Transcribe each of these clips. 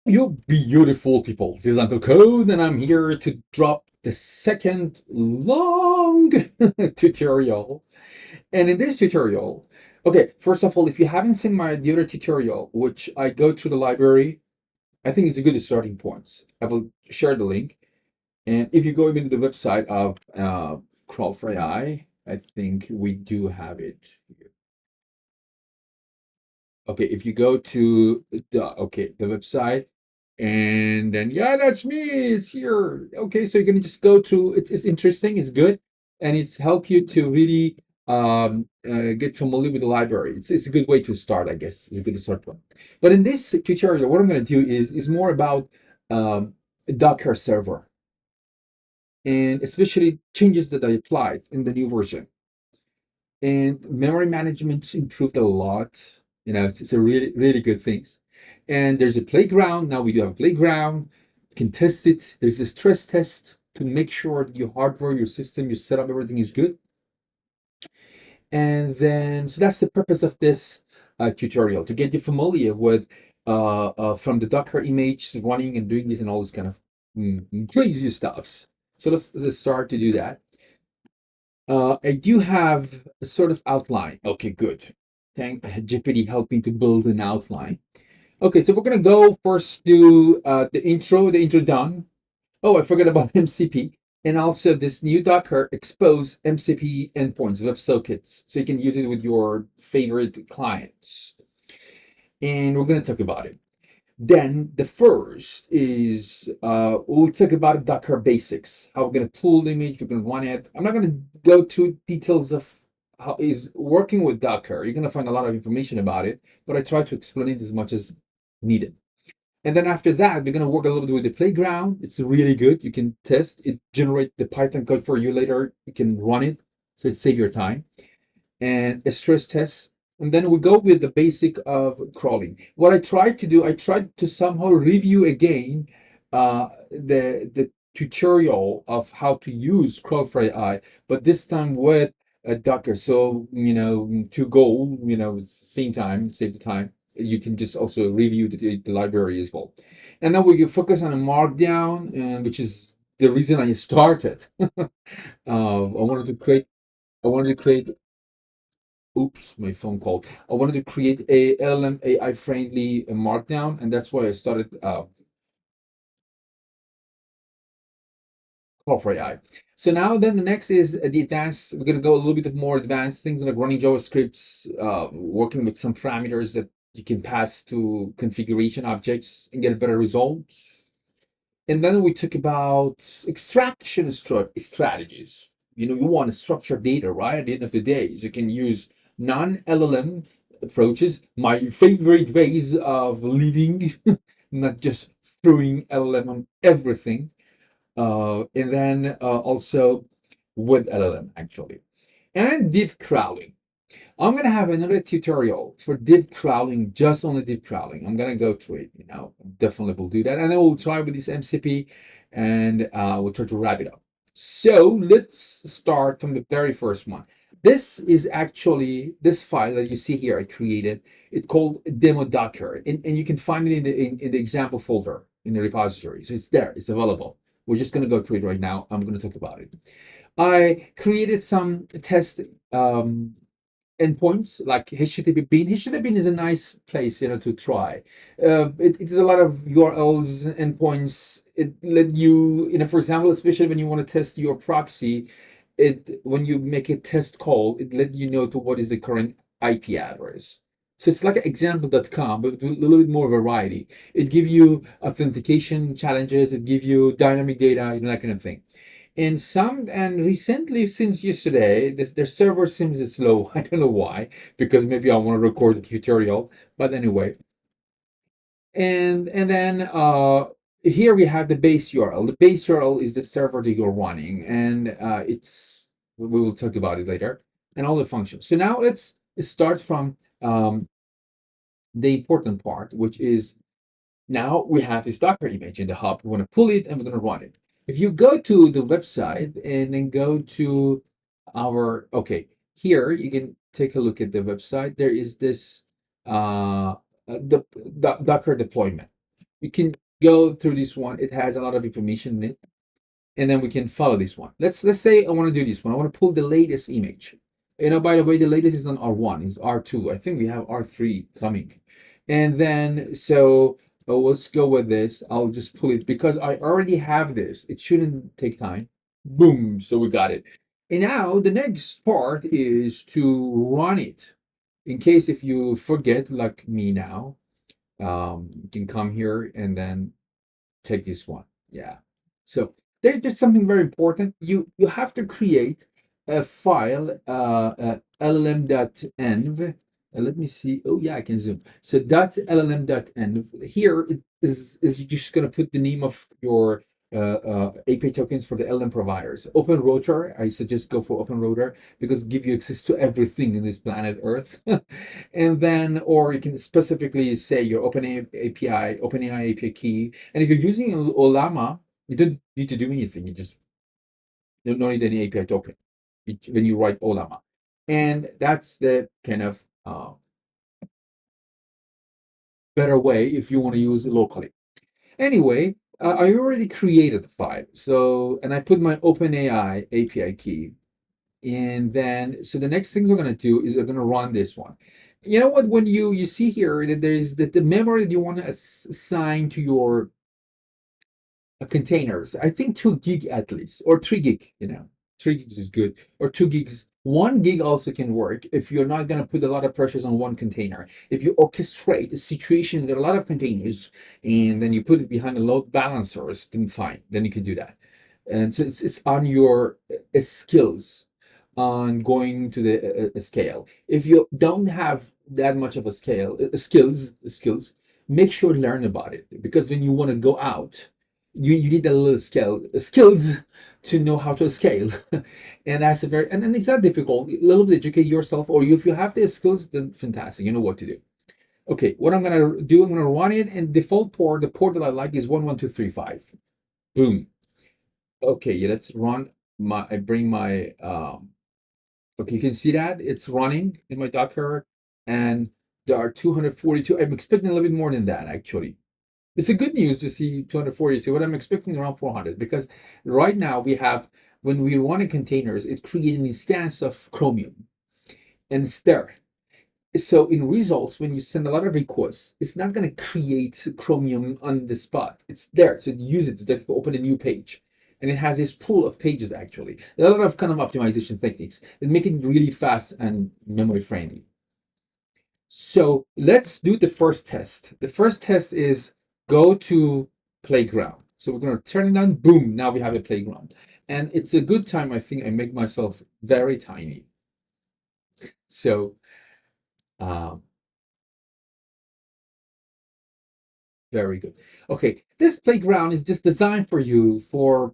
You beautiful people, this is Unclecode, and I'm here to drop the second long tutorial. And in this tutorial, okay, first of all, if you haven't seen the other tutorial, which I go through the library, I think it's a good starting point. I will share the link. And if you go into the website of Crawl4AI, I think we do have it here. Okay, if you go to the website, and then yeah, that's me, it's here. Okay, so you're gonna just go through. It's interesting, it's good, and it's help you to really get familiar with the library. It's a good way to start, I guess. It's a good start point. But in this tutorial, what I'm gonna do is more about Docker server, and especially changes that I applied in the new version. And memory management's improved a lot. It's a really good things. And there's a playground. Now we do have a playground. You can test it. There's a stress test to make sure that your hardware, your system, your setup, everything is good. And then, so that's the purpose of this tutorial, to get you familiar with from the Docker image running and doing this and all this kind of crazy stuffs. So let's start to do that. I do have a sort of outline. Okay, good. Thank GPT helping to build an outline. Okay, so we're gonna go first to the intro done. Oh, I forgot about MCP. And also this new Docker expose MCP endpoints, WebSockets, so you can use it with your favorite clients. And we're gonna talk about it. Then the first is we'll talk about Docker basics, how we're going to pull the image, we're going to run it. I'm not going to go to details of how is working with Docker. You're going to find a lot of information about it, but I try to explain it as much as needed. And then after that, we're going to work a little bit with the playground. It's really good. You can test it, generate the Python code for you later. You can run it, so it saves your time. And a stress test, and then we go with the basic of crawling. What I tried to do, I tried to somehow review again the tutorial of how to use Crawl4AI, but this time with Docker. So to go, it's the same time, save the time. You can just also review the library as well, and then we can focus on a Markdown, which is the reason I started. I wanted to create oops, my phone called. I wanted to create a LLM AI friendly Markdown, and that's why I started Crawl4AI. So now then the next is the advanced. We're gonna go a little bit of more advanced things like running JavaScripts, working with some parameters that you can pass to configuration objects and get better results. And then we talk about extraction strategies. You want to structure data, right? At the end of the day, you can use non-LLM approaches, my favorite ways of living, not just throwing LLM on everything. And then also with LLM, actually. And deep crawling. I'm gonna have another tutorial for deep crawling, just only deep crawling. I'm gonna go through it, definitely will do that. And then we'll try with this MCP, and we'll try to wrap it up. So let's start from the very first one. This is actually this file that you see here I created. It's called demo docker, and you can find it in the example folder in the repository. So it's there, it's available. We're just gonna go through it right now. I'm gonna talk about it. I created some test endpoints like HTTP bin. HTTP bin is a nice place, to try. It is a lot of URLs, endpoints. It let you, for example, especially when you want to test your proxy, when you make a test call, it let you know to what is the current IP address. So it's like example.com, but with a little bit more variety. It gives you authentication challenges. It gives you dynamic data, that kind of thing. And recently, since yesterday, their server seems slow. I don't know why, because maybe I want to record the tutorial. But anyway, and then here we have the base URL. The base URL is the server that you're running, and we will talk about it later, and all the functions. So now let's start from the important part, which is now we have this Docker image in the hub. We want to pull it and we're going to run it. If you go to the website and then go to here you can take a look at the website. There is this the Docker deployment. we can go through this one. It has a lot of information in it, and then we can follow this one. Let's say I want to do this one. I want to pull the latest image. By the way, the latest is on R1, is R2. I think we have R3 coming. And then, so let's go with this. I'll just pull it because I already have this. It shouldn't take time. Boom, so we got it. And now the next part is to run it. In case if you forget, like me now, you can come here and then take this one. Yeah. So there's just something very important. You have to create a file, llm.env. Let me see. Oh yeah, I can zoom. So .llm.env. Here it is you're just gonna put the name of your API tokens for the LLM providers. Open router, I suggest go for open router because give you access to everything in this planet Earth. And then, or you can specifically say your OpenAI API key. And if you're using Olama, you don't need to do anything. You just don't need any API token when you write Olama. And that's the kind of better way if you want to use it locally. Anyway, I already created the file. So, and I put my OpenAI API key. And then, so the next things we're going to do is we're going to run this one. You know what? When you see here that there's the memory that you want to assign to your containers, I think 2 gig at least, or 3 gig, 3 gigs is good, or 2 gigs. 1 gig also can work if you're not going to put a lot of pressures on one container. If you orchestrate a situation with a lot of containers and then you put it behind the load balancers, then fine, then you can do that. And so it's on your skills on going to the scale. If you don't have that much of a scale, skills, make sure to learn about it because when you want to go out, you need a little skills to know how to scale. And that's a very and it's not difficult. A little bit educate yourself, or if you have the skills, then fantastic, you know what to do. Okay, what I'm gonna do, I'm gonna run it, and default port, the port that I like is 11235. Boom. Okay, yeah, let's run I bring my okay, you can see that it's running in my Docker, and there are 242. I'm expecting a little bit more than that, actually. It's a good news to see 242, but I'm expecting around 400 because right now we have, when we run in containers, it creates an instance of Chromium, and it's there. So in results, when you send a lot of requests, it's not going to create Chromium on the spot. It's there, so use it to open a new page. And it has this pool of pages, actually. A lot of kind of optimization techniques that make it really fast and memory friendly. So let's do the first test. The first test is go to playground. So we're going to turn it on. Boom. Now we have a playground. And it's a good time, I think, I make myself very tiny. So very good. Okay, this playground is just designed for you for,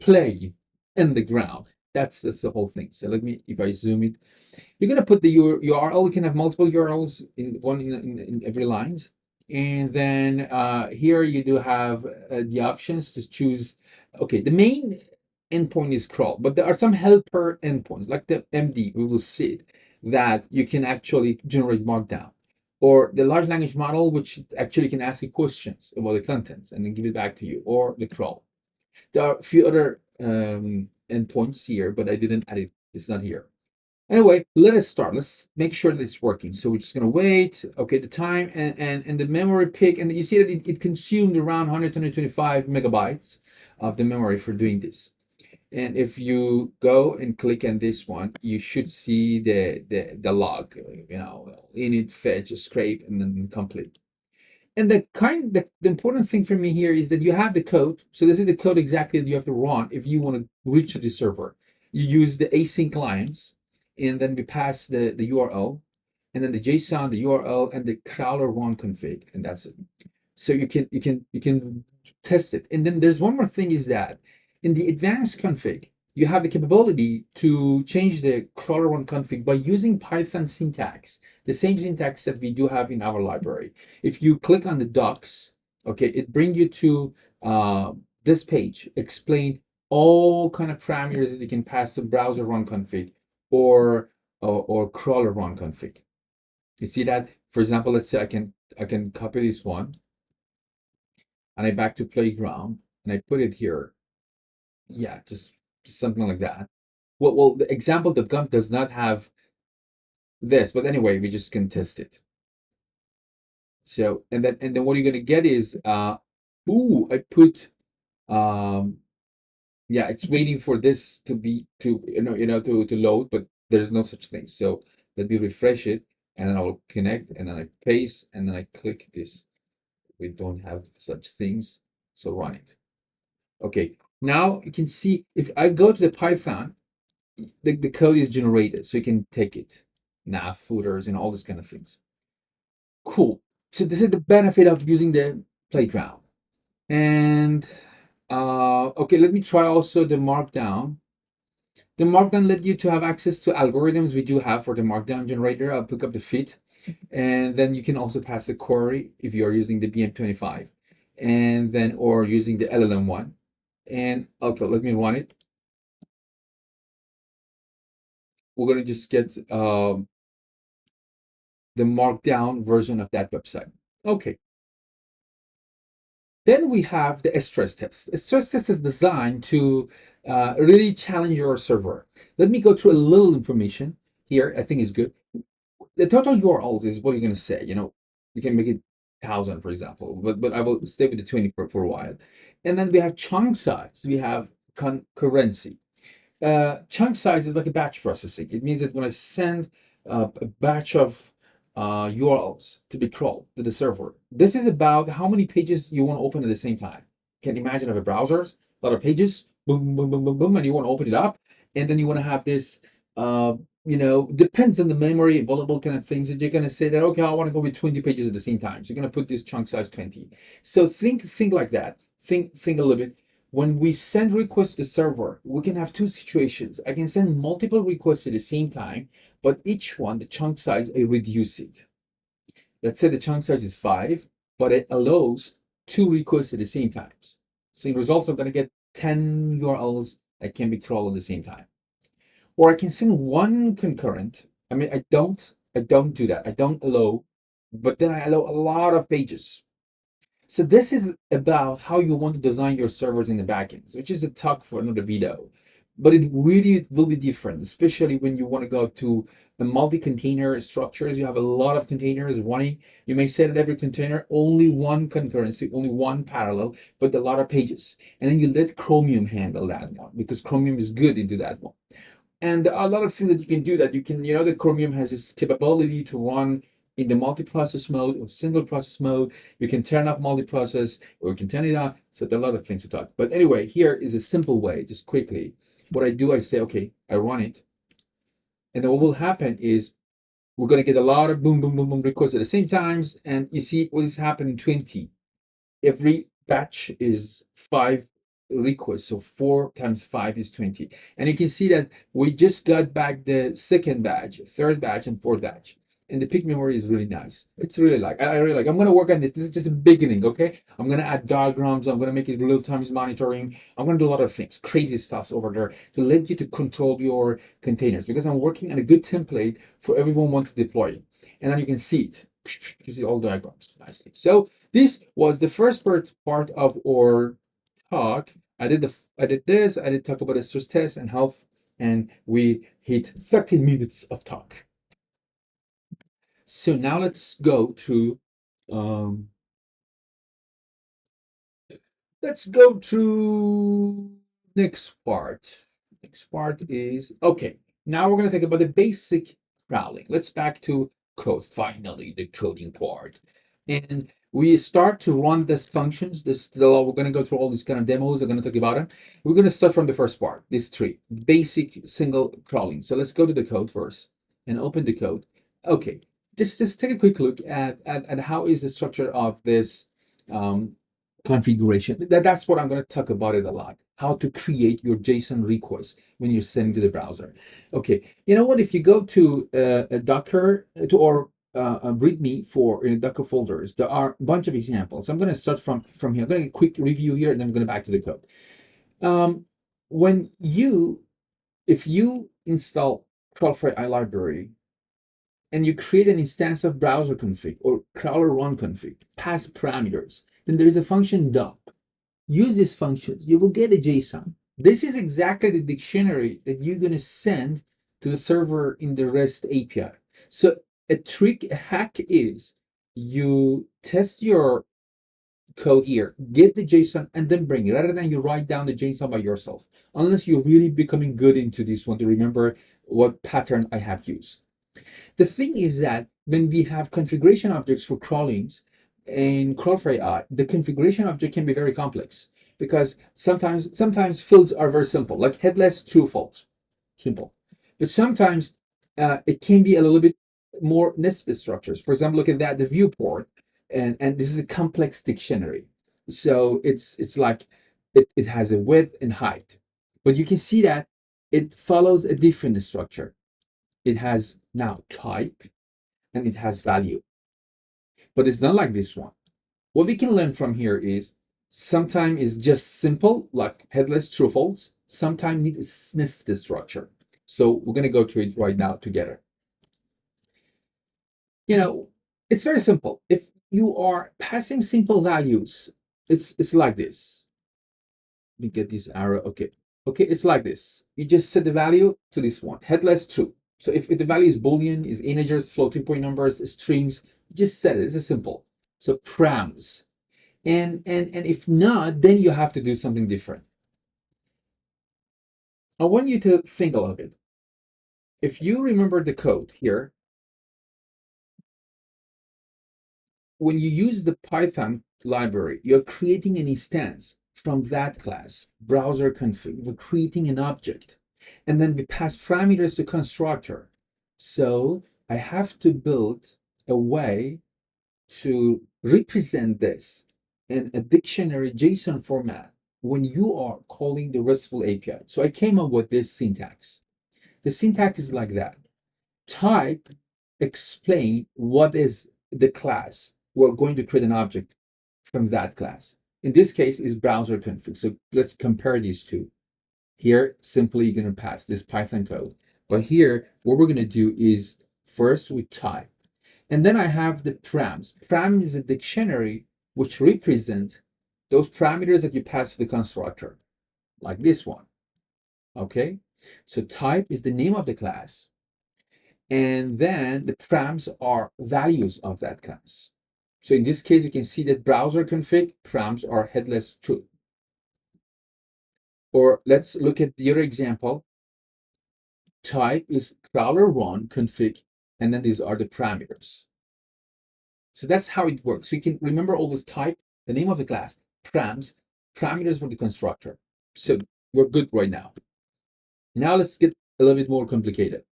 play in the ground. That's the whole thing. So let me, if I zoom it, you're gonna put the URL. You can have multiple URLs in one in every line, and then here you do have the options to choose. Okay, the main endpoint is crawl, but there are some helper endpoints like the MD. We will see it, that you can actually generate Markdown, or the large language model, which actually can ask you questions about the contents and then give it back to you, or the crawl. There are a few other endpoints here, but I didn't add it. It's not here. Anyway, let us start. Let's make sure that it's working. So we're just going to wait. Okay, the time and the memory pick. And you see that it consumed around 125 megabytes of the memory for doing this. And if you go and click on this one, you should see the log, init, fetch, scrape, and then complete. And the important thing for me here is that you have the code. So this is the code exactly that you have to run if you want to reach the server. You use the async clients, and then we pass the URL, and then the JSON, the URL, and the crawler one config, and that's it. So you can test it. And then there's one more thing is that in the advanced config, you have the capability to change the crawler one config by using Python syntax, the same syntax that we do have in our library. If you click on the docs, okay, it brings you to this page, explain all kind of parameters that you can pass to browser run config or crawler run config. You see that? For example, let's say I can copy this one and I back to playground, and I put it here. Yeah, just something like that. Well, the example.conf does not have this, but anyway, we just can test it. So, and then what you're gonna get is, ooh, I put, yeah, it's waiting for this to be to load, but there's no such thing. So let me refresh it, and then I'll connect, and then I paste, and then I click this. We don't have such things, so run it. Okay, now you can see if I go to the Python, the code is generated, so you can take it, nav, footers, and all these kind of things. Cool. So this is the benefit of using the playground. And okay, let me try also the Markdown. The Markdown let you to have access to algorithms we do have for the Markdown generator. I'll pick up the fit, and then you can also pass a query if you are using the BM25, and then or using the LLM one. And okay, let me run it. We're gonna just get the Markdown version of that website. Okay. Then we have the stress test. A stress test is designed to really challenge your server. Let me go through a little information here. I think is good. The total URLs is what you're going to say. You can make it 1,000, for example, but I will stay with the 20 for a while. And then we have chunk size. We have concurrency. Chunk size is like a batch processing. It means that when I send a batch of URLs to be crawled to the server, this is about how many pages you want to open at the same time. Can you imagine of a browser, a lot of pages, boom, boom, boom, boom, boom, and you want to open it up, and then you want to have this, depends on the memory available kind of things that you're going to say that, okay, I want to go with 20 pages at the same time. So you're going to put this chunk size 20. So think like that. Think a little bit. When we send requests to the server, we can have two situations. I can send multiple requests at the same time, but each one, the chunk size, I reduce it. Let's say the chunk size is 5, but it allows 2 requests at the same time. So in results, I'm going to get 10 URLs that can be crawled at the same time. Or I can send one concurrent. I mean, I don't do that. I don't allow, but then I allow a lot of pages. So this is about how you want to design your servers in the backends, which is a talk for another video. But it really will be different, especially when you want to go to a multi-container structures. You have a lot of containers running. You may say that every container, only one concurrency, only one parallel, but a lot of pages. And then you let Chromium handle that one because Chromium is good into that one. And there are a lot of things that you can do that you can, the Chromium has this capability to run in the multi-process mode or single process mode. You can turn off multi-process or you can turn it on. So there are a lot of things to talk. But anyway, here is a simple way, just quickly. What I do, I say, okay, I run it. And then what will happen is we're going to get a lot of boom, boom, boom, boom requests at the same times. And you see what is happening 20. Every batch is 5 requests, so 4 times 5 is 20. And you can see that we just got back the second batch, third batch, and fourth batch. And the peak memory is really nice. It's really I really like. I'm going to work on this. This is just a beginning, okay? I'm going to add diagrams. I'm going to make it real-time monitoring. I'm going to do a lot of things, crazy stuff over there to let you to control your containers because I'm working on a good template for everyone want to deploy it. And then you can see it. You see all diagrams nicely. So this was the first part of our talk. I did this. I did talk about the stress test and health, and we hit 30 minutes of talk. So now let's go to um, let's go to next part. Next part is okay. Now we're gonna talk about the basic crawling. Let's back to code. Finally, the coding part. And we start to run these functions. We're gonna go through all these kind of demos. I'm gonna talk about it. We're gonna start from the first part. This three basic single crawling. So let's go to the code first and open the code. Okay, just take a quick look at how is the structure of this configuration. That's what I'm going to talk about it a lot. How to create your JSON request when you're sending to the browser. Okay, you know what? If you go to a Docker or a README for in Docker folders, there are a bunch of examples. I'm going to start from here. I'm going to get a quick review here, and then I'm going to back to the code. When if you install Crawl4AI library and you create an instance of browser config or crawler run config, pass parameters, then there is a function dump. Use these functions, you will get a JSON. This is exactly the dictionary that you're going to send to the server in the REST API. So a hack is you test your code here, get the JSON, and then bring it, rather than you write down the JSON by yourself, unless you're really becoming good into this one to remember what pattern I have used. The thing is that when we have configuration objects for crawlings in Crawl4AI, the configuration object can be very complex because sometimes fields are very simple, like headless, true, false, simple. But sometimes it can be a little bit more nested structures. For example, look at that, the viewport, and this is a complex dictionary. So it's like it has a width and height, but you can see that it follows a different structure. It has now type and it has value, but it's not like this one. What we can learn from here is sometimes it's just simple, like headless, true, false. Sometimes needs nested structure. So we're going to go through it right now together. It's very simple. If you are passing simple values, it's like this. Let me get this arrow. Okay, it's like this. You just set the value to this one, headless, true. So if the value is Boolean, is integers, floating point numbers, strings, just set it. It's simple. So params. And if not, then you have to do something different. I want you to think a little bit. If you remember the code here, when you use the Python library, you're creating an instance from that class, browser config. We're creating an object, and then we pass parameters to constructor. So I have to build a way to represent this in a dictionary JSON format when you are calling the RESTful API. So I came up with this syntax. The syntax is like that. Type, explain what is the class. We're going to create an object from that class. In this case, is browser config. So let's compare these two. Here, simply you're going to pass this Python code. But here, what we're going to do is first we type. And then I have the params. Param is a dictionary which represent those parameters that you pass to the constructor, like this one. Okay? So type is the name of the class. And then the params are values of that class. So in this case, you can see that browser config params are headless true. Or let's look at the other example. Type is crawler1 config, and then these are the parameters. So that's how it works. So you can remember always type, the name of the class, params, parameters for the constructor. So we're good right now. Now let's get a little bit more complicated.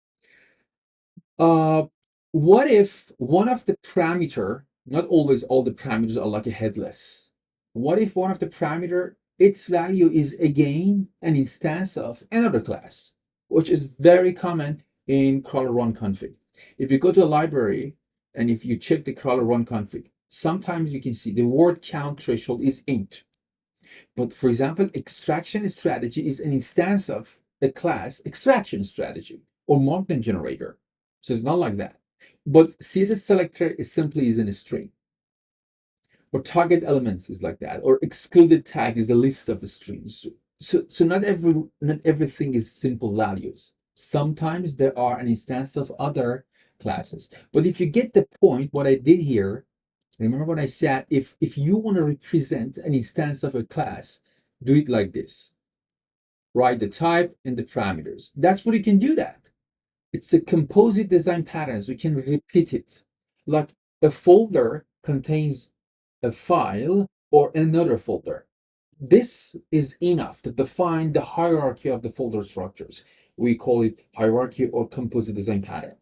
What if one of the parameter, not always all the parameters are like a headless. What if one of the parameter, its value is again an instance of another class, which is very common in crawler1 config. If you go to a library and if you check the crawler1 config, sometimes you can see the word count threshold is int. But for example, extraction strategy is an instance of a class extraction strategy or Markdown generator. So it's not like that. But CSS selector is simply in a string. Or target elements is like that. Or excluded tag is a list of strings. So not everything is simple values. Sometimes there are an instance of other classes. But if you get the point, what I did here, remember what I said, if you want to represent an instance of a class, do it like this. Write the type and the parameters. That's what you can do that. It's a composite design pattern, so you can repeat it. Like a folder contains a file or another folder. This is enough to define the hierarchy of the folder structures. We call it hierarchy or composite design pattern.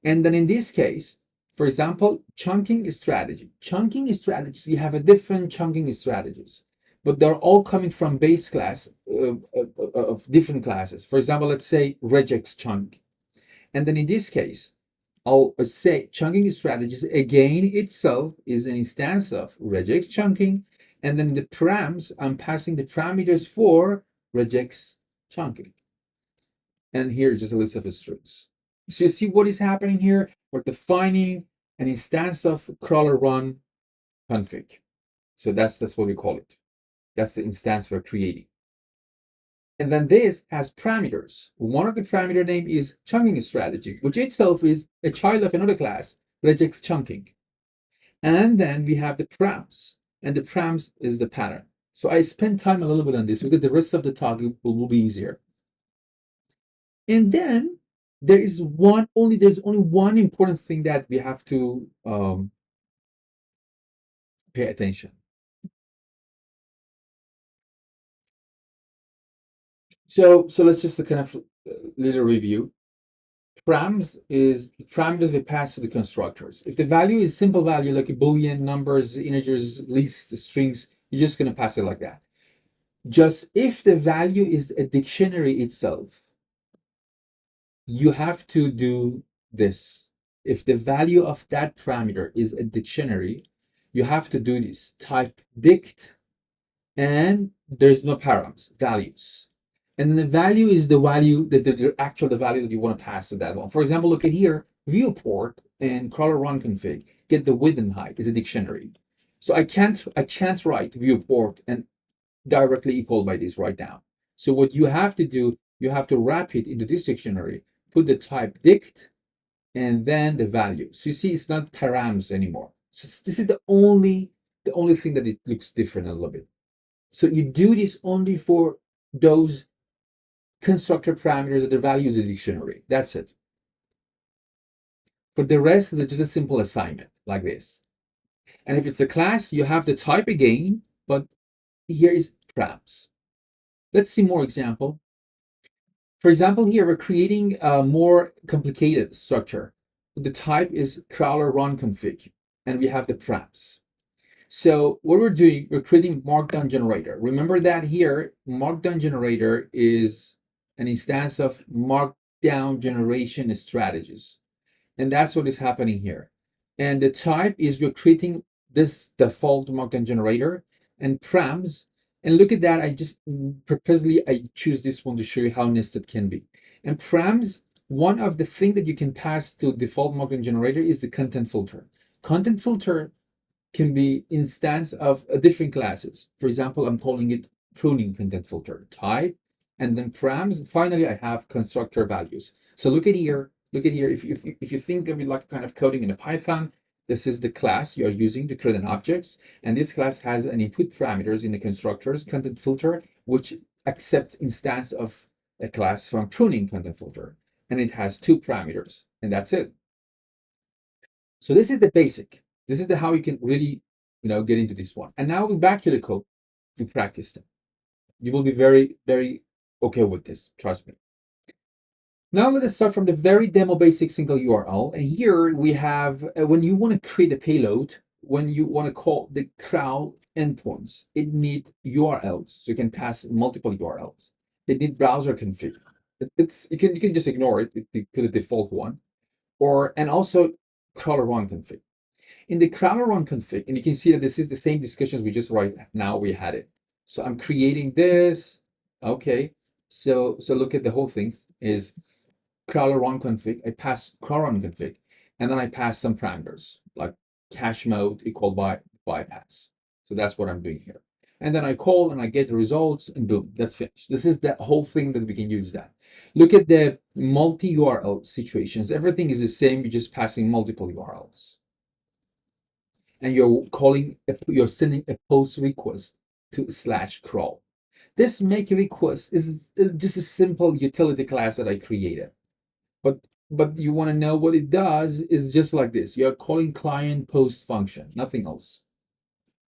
And then in this case, for example, chunking strategy. Chunking strategies, we have a different chunking strategies, but they're all coming from base class of different classes. For example, let's say regex chunk. And then in this case, I'll say chunking strategies again itself is an instance of regex chunking. And then the params, I'm passing the parameters for regex chunking. And here's just a list of strings. So you see what is happening here? We're defining an instance of crawler1 config. So that's what we call it. That's the instance we're creating. And then this has parameters. One of the parameter name is chunking strategy, which itself is a child of another class, regex chunking. And then we have the params, and the params is the pattern. So I spent time a little bit on this because the rest of the talk will be easier. And then there's only one important thing that we have to pay attention. So let's just kind of little review. Params is parameters we pass to the constructors. If the value is simple value like a boolean, numbers, integers, lists, strings, you're just going to pass it like that. Just if the value is a dictionary itself, you have to do this. If the value of that parameter is a dictionary, you have to do this. Type dict, and there's no params, values. And the value is the value, the value that you want to pass to that one. For example, look at here, viewport and crawler run config, get the width and height is a dictionary. So I can't write viewport and directly equal by this right now. So what you have to do, you have to wrap it into this dictionary, put the type dict, and then the value. So you see, it's not params anymore. So this is the only thing that it looks different a little bit. So you do this only for those constructor parameters that the value is a dictionary. That's it. For the rest, it's just a simple assignment like this. And if it's a class, you have the type again, but here is params. Let's see more example. For example, here we're creating a more complicated structure. The type is crawler run config, and we have the params. So what we're doing, we're creating Markdown Generator. Remember that here, Markdown Generator is an instance of Markdown Generation strategies. And that's what is happening here. And the type is we're creating this default Markdown Generator and params. And look at that, I just purposely, I choose this one to show you how nested can be. And params, one of the things that you can pass to default Markdown Generator is the content filter. Content filter can be instance of different classes. For example, I'm calling it pruning content filter type, and then params. Finally, I have constructor values. So look at here. If you think of it like kind of coding in a Python, this is the class you are using to create an objects, and this class has an input parameters in the constructors content filter, which accepts instance of a class from pruning content filter, and it has two parameters, and that's it. So this is the basic. This is how you can really, get into this one. And now we're back to the code to practice them. You will be very, very okay with this. Trust me. Now let us start from the very demo basic single URL. And here we have, when you want to create a payload, when you want to call the crawl endpoints, it needs URLs. So you can pass multiple URLs. It needs browser config. You can just ignore it. It put a default one. And also crawler run config. In the crawler run config, and you can see that this is the same discussions we just right now we had it. So I'm creating this. Okay. So look at the whole thing is crawler run config. I pass crawler run config, and then I pass some parameters like cache mode equal by bypass. So that's what I'm doing here. And then I call and I get the results, and boom, that's finished. This is the whole thing that we can use that. Look at the multi-URL situations. Everything is the same. You're just passing multiple URLs. And you're sending a post request to /crawl. This make request is just a simple utility class that I created. But you want to know what it does is just like this. You're calling client post function, nothing else.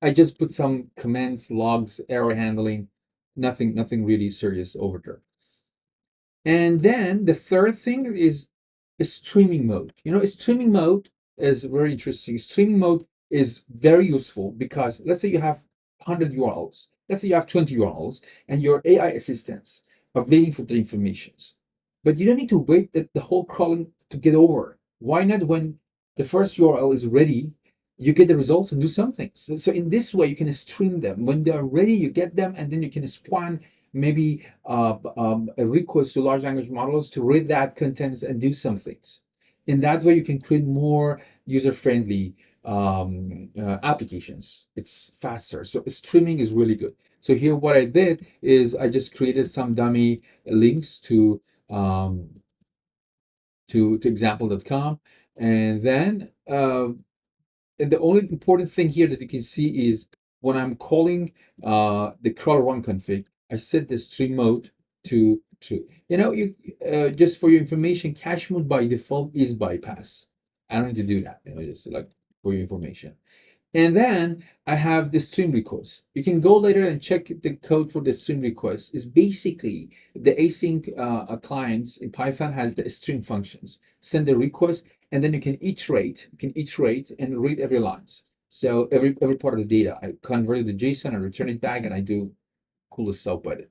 I just put some comments, logs, error handling, nothing really serious over there. And then the third thing is streaming mode. Streaming mode is very interesting. Streaming mode is very useful because let's say you have 100 URLs. Let's say you have 20 URLs and your AI assistants are waiting for the informations. But you don't need to wait the whole crawling to get over. Why not when the first URL is ready, you get the results and do something. So in this way, you can stream them. When they're ready, you get them, and then you can spawn maybe a request to large language models to read that contents and do some things. In that way, you can create more user-friendly applications. It's faster. So streaming is really good. So here what I did is I just created some dummy links um, to example.com, and then and the only important thing here that you can see is when I'm calling the crawl1 config, I set the stream mode to true. You know, you just for your information, cache mode by default is bypass. I don't need to do that. You know, just like for your information. And then I have the stream request. You can go later and check the code for the stream request. It's basically the async clients in Python has the stream functions. Send the request, and then you can iterate. You can iterate and read every lines. So every part of the data, I convert it to JSON and return it back, and I do cool stuff with it.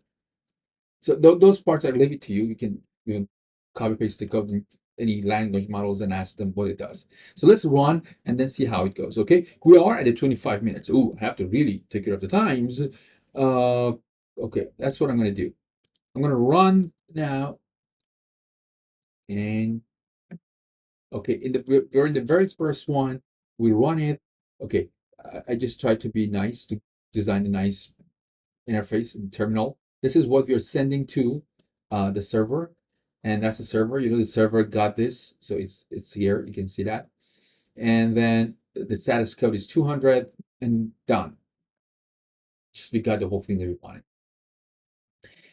So those parts I leave it to you. You can copy paste the code in any language models and ask them what it does. So let's run and then see how it goes. Okay, we are at the 25 minutes. Oh, I have to really take care of the times. Okay, that's what I'm going to do. I'm going to run now, and okay, we're in the very first one. We run it. Okay, I just tried to be nice to design a nice interface in terminal. This is what we're sending to the server, and that's the server. You know, the server got this, so it's here. You can see that, and then the status code is 200 and done. Just we got the whole thing that we wanted.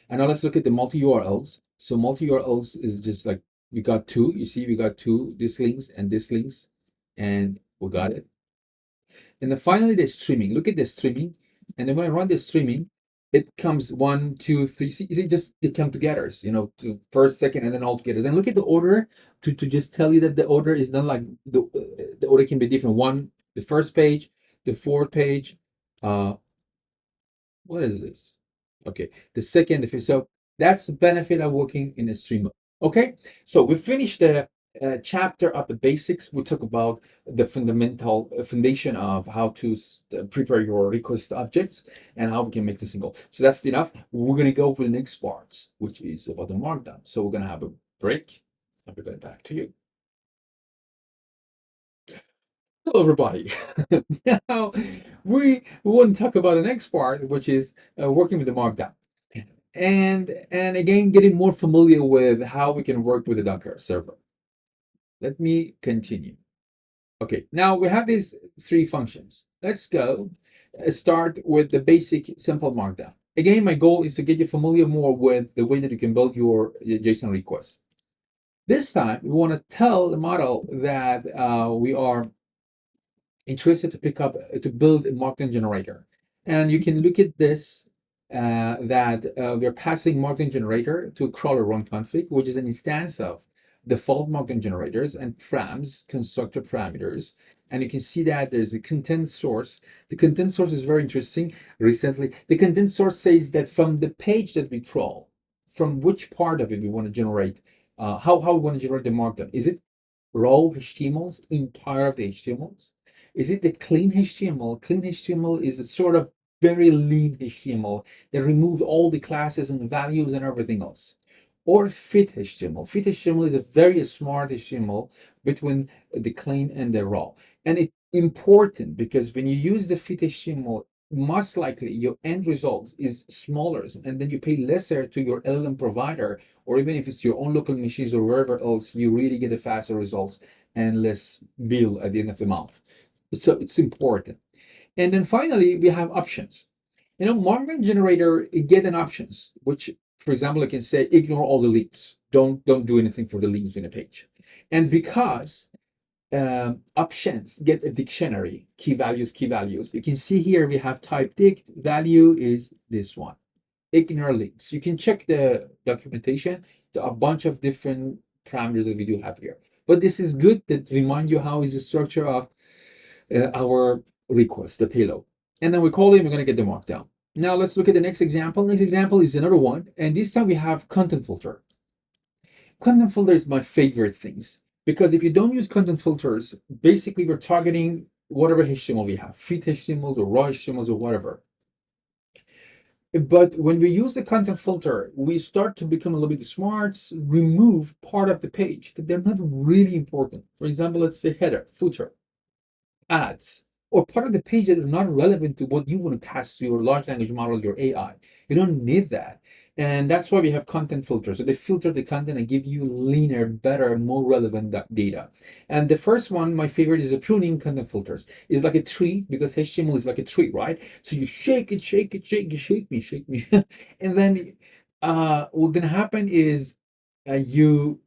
And now let's look at the multi URLs. So multi URLs is just like we got two. You see, we got two this links and this links, and we got it. And then finally, the streaming. Look at the streaming. And then when I run the streaming, it comes one, two, three. See, just they come together, you know, to first, second, and then all together. And look at the order to just tell you that the order is not like the order can be different. One, the first page, the fourth page. What is this? Okay, the second, the fifth. So that's the benefit of working in a stream mode. Okay, so we finished the chapter of the basics. We talk about the fundamental foundation of how to prepare your request objects and how we can make this single. So that's enough. We're gonna go for the next parts, which is about the markdown. So we're gonna have a break. I'll be right back to you. Hello, everybody. Now we want to talk about the next part, which is working with the markdown. And again, getting more familiar with how we can work with the Docker server. Let me continue. Okay, now we have these three functions. Let's go start with the basic simple markdown. Again, my goal is to get you familiar more with the way that you can build your JSON request. This time, we want to tell the model that we are interested to build a Markdown generator. And you can look at this that we're passing Markdown generator to crawler1 config, which is an instance of default Markdown generators and params, constructor parameters. And you can see that there's a content source. The content source is very interesting. Recently, the content source says that from the page that we crawl, from which part of it we want to generate, how we want to generate the Markdown. Is it raw HTMLs, entire of the HTMLs? Is it the clean HTML? Clean HTML is a sort of very lean HTML that removed all the classes and values and everything else. Or fit HTML. Fit HTML is a very smart HTML between the clean and the raw. And it's important because when you use the fit HTML, most likely your end result is smaller, and then you pay lesser to your LLM provider, or even if it's your own local machines or wherever else, you really get a faster results and less bill at the end of the month. So it's important. And then finally, we have options. You know, Markdown generator get an options, which, for example, I can say ignore all the links. Don't do anything for the links in a page. And because options get a dictionary, key values. You can see here we have type dict, value is this one. Ignore links. You can check the documentation. There are a bunch of different parameters that we do have here. But this is good that remind you how is the structure of our request, the payload. And then we call it, we're going to get the markdown. Now let's look at the next example. Next example is another one. And this time we have content filter. Content filter is my favorite things because if you don't use content filters, basically we're targeting whatever HTML we have, fit HTMLs or raw HTMLs or whatever. But when we use the content filter, we start to become a little bit smart, remove part of the page that they're not really important. For example, let's say header, footer. ads or part of the page that are not relevant to what you want to pass to your large language model, your AI. You don't need that. And that's why we have content filters. So they filter the content and give you leaner, better, more relevant data. And the first one, my favorite, is a pruning content filters. It's like a tree because HTML is like a tree, right? So you shake it, shake it, shake it, shake me. And then what's gonna happen is you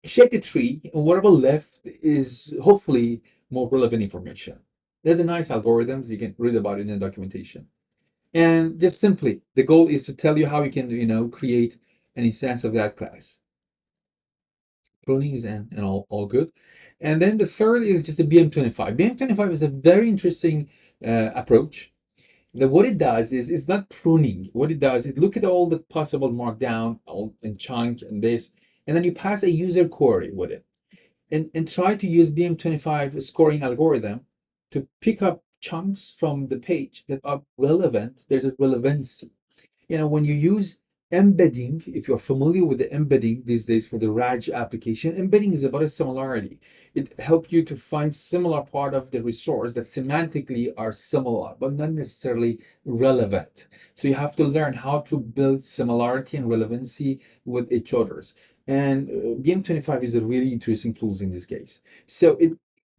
shake a tree, and whatever left is hopefully more relevant information. There's a nice algorithm you can read about it in the documentation. And just simply, the goal is to tell you how you can, create an instance of that class. Pruning is and all good. And then the third is just a BM25. BM25 is a very interesting approach. What it does is it's not pruning. What it does is look at all the possible markdown, all and chunk and this, and then you pass a user query with it. And try to use BM25 scoring algorithm to pick up chunks from the page that are relevant. There's a relevancy. When you use embedding, if you're familiar with the embedding these days for the RAG application, embedding is about a similarity. It helps you to find similar part of the resource that semantically are similar, but not necessarily relevant. So you have to learn how to build similarity and relevancy with each other's. And BM25 is a really interesting tools in this case. So it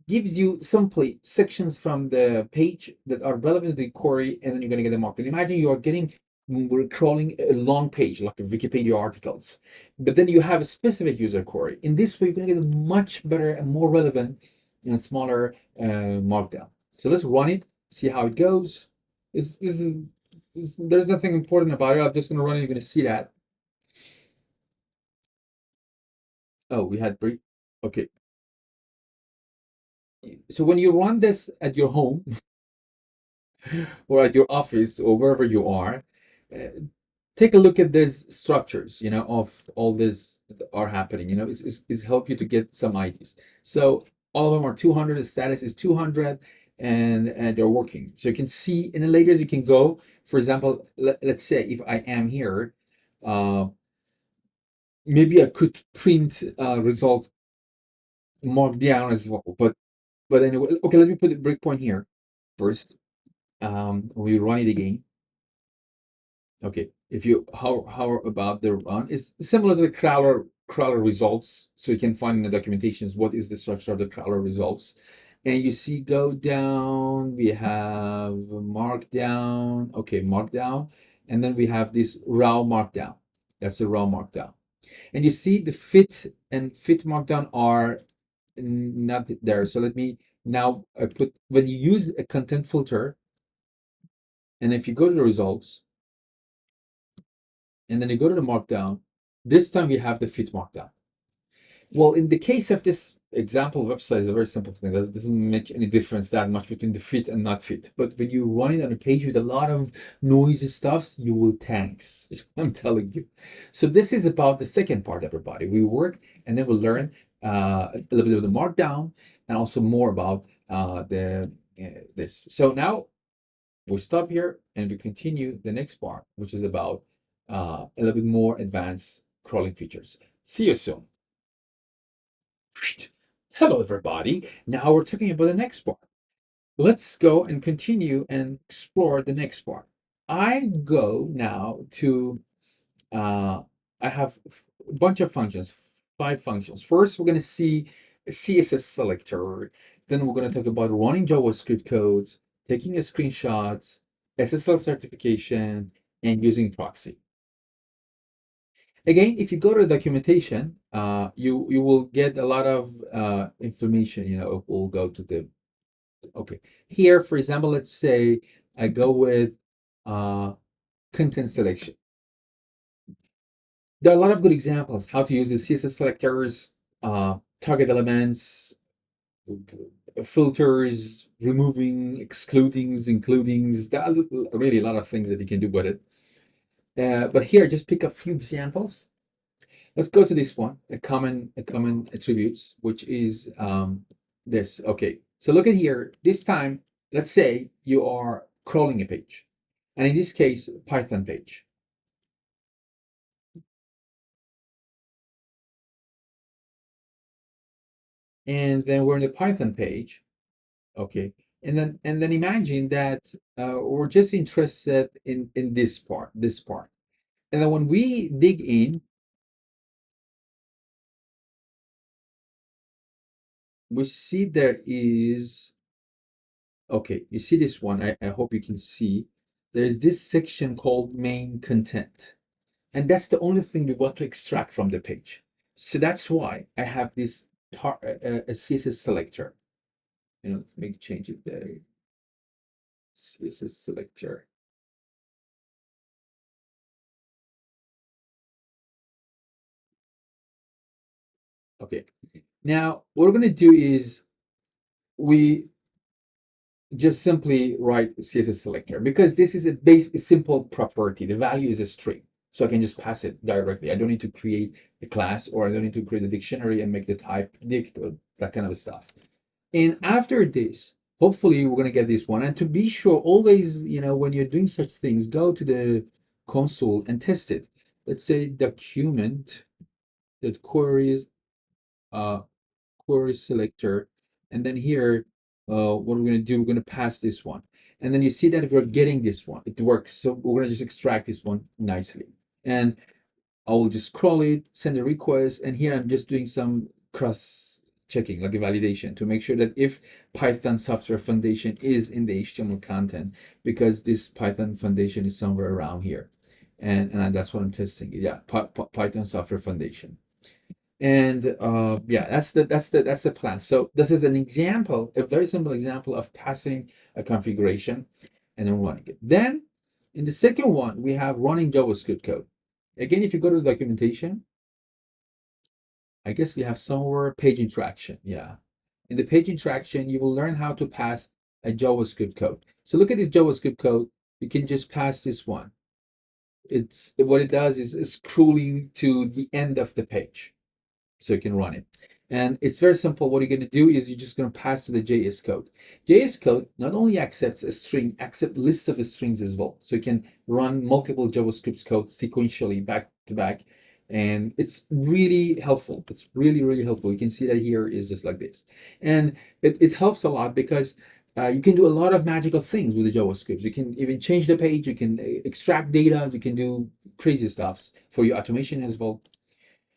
gives you simply sections from the page that are relevant to the query, and then you're going to get them marked. And imagine you are getting we're crawling a long page like a Wikipedia articles, but then you have a specific user query. In this way, you're going to get a much better and more relevant and smaller markdown. So let's run it, see how it goes. There's nothing important about it. I'm just going to run it. You're going to see that. Oh, we had break. Okay. So when you run this at your home or at your office or wherever you are, uh, take a look at these structures, of all this that are happening. It's help you to get some ideas. So all of them are 200. The status is 200, and they're working. So you can see in the later you can go. For example, let's say if I am here, uh, maybe I could print result markdown as well. But anyway, okay. Let me put a breakpoint here first. We run it again. Okay, if you how about the run is similar to the crawler results, so you can find in the documentations what is the structure of the crawler results, and you see go down. We have markdown. Okay, markdown, and then we have this raw markdown. That's a raw markdown, and you see the fit and fit markdown are not there. So let me now put when you use a content filter, and if you go to the results and then you go to the markdown. This time we have the fit markdown. Well, in the case of this example website, is a very simple thing. It doesn't make any difference that much between the fit and not fit. But when you run it on a page with a lot of noisy stuffs, you will thanks. I'm telling you. So this is about the second part, everybody. We work and then we'll learn a little bit of the markdown and also more about the this. So now we stop here and we continue the next part, which is about a little bit more advanced crawling features. See you soon. Hello, everybody. Now we're talking about the next part. Let's go and continue and explore the next part. I go now to, I have a bunch of functions, 5 functions. First, we're going to see a CSS selector. Then we're going to talk about running JavaScript codes, taking screenshots, SSL certification, and using proxy. Again, if you go to the documentation, you will get a lot of information. We'll go to the okay here. For example, let's say I go with uh, content selection. There are a lot of good examples how to use the CSS selectors, target elements, filters, removing, excludings, includings. There are really a lot of things that you can do with it. But here, just pick up a few examples. Let's go to this one, a common attributes, which is this. Okay, so look at here. This time, let's say you are crawling a page, and in this case, Python page. And then we're in the Python page. Okay, And then imagine that we're just interested in this part. And then when we dig in, we see there is, okay, you see this one. I hope you can see. There's this section called main content. And that's the only thing we want to extract from the page. So that's why I have this a CSS selector. Let's make change it there. CSS selector. Okay. Now, what we're going to do is we just simply write CSS selector because this is a simple property. The value is a string. So I can just pass it directly. I don't need to create a class, or I don't need to create a dictionary and make the type dict or that kind of stuff. And after this, hopefully we're going to get this one. And to be sure, always, when you're doing such things, go to the console and test it. Let's say document that queries query selector, and then here, what we're going to do, we're going to pass this one, and then you see that if we're getting this one, it works. So we're going to just extract this one nicely, and I will just crawl it, send a request, and here I'm just doing some cross checking, like a validation, to make sure that if Python Software Foundation is in the HTML content, because this Python Foundation is somewhere around here, and that's what I'm testing. Yeah, Python Software Foundation. And yeah, that's the plan. So this is an example, a very simple example of passing a configuration and then running it. Then in the second one, we have running JavaScript code. Again, if you go to the documentation, I guess we have somewhere page interaction. Yeah. In the page interaction, you will learn how to pass a JavaScript code. So look at this JavaScript code. You can just pass this one. It's what it does is scrolling to the end of the page, so you can run it. And it's very simple. What you're going to do is you're just going to pass to the JS code. JS code not only accepts a string, accepts lists of strings as well. So you can run multiple JavaScript code sequentially back to back. And it's really helpful. It's really, really helpful. You can see that here is just like this. And it helps a lot because you can do a lot of magical things with the JavaScript. You can even change the page. You can extract data. You can do crazy stuff for your automation as well.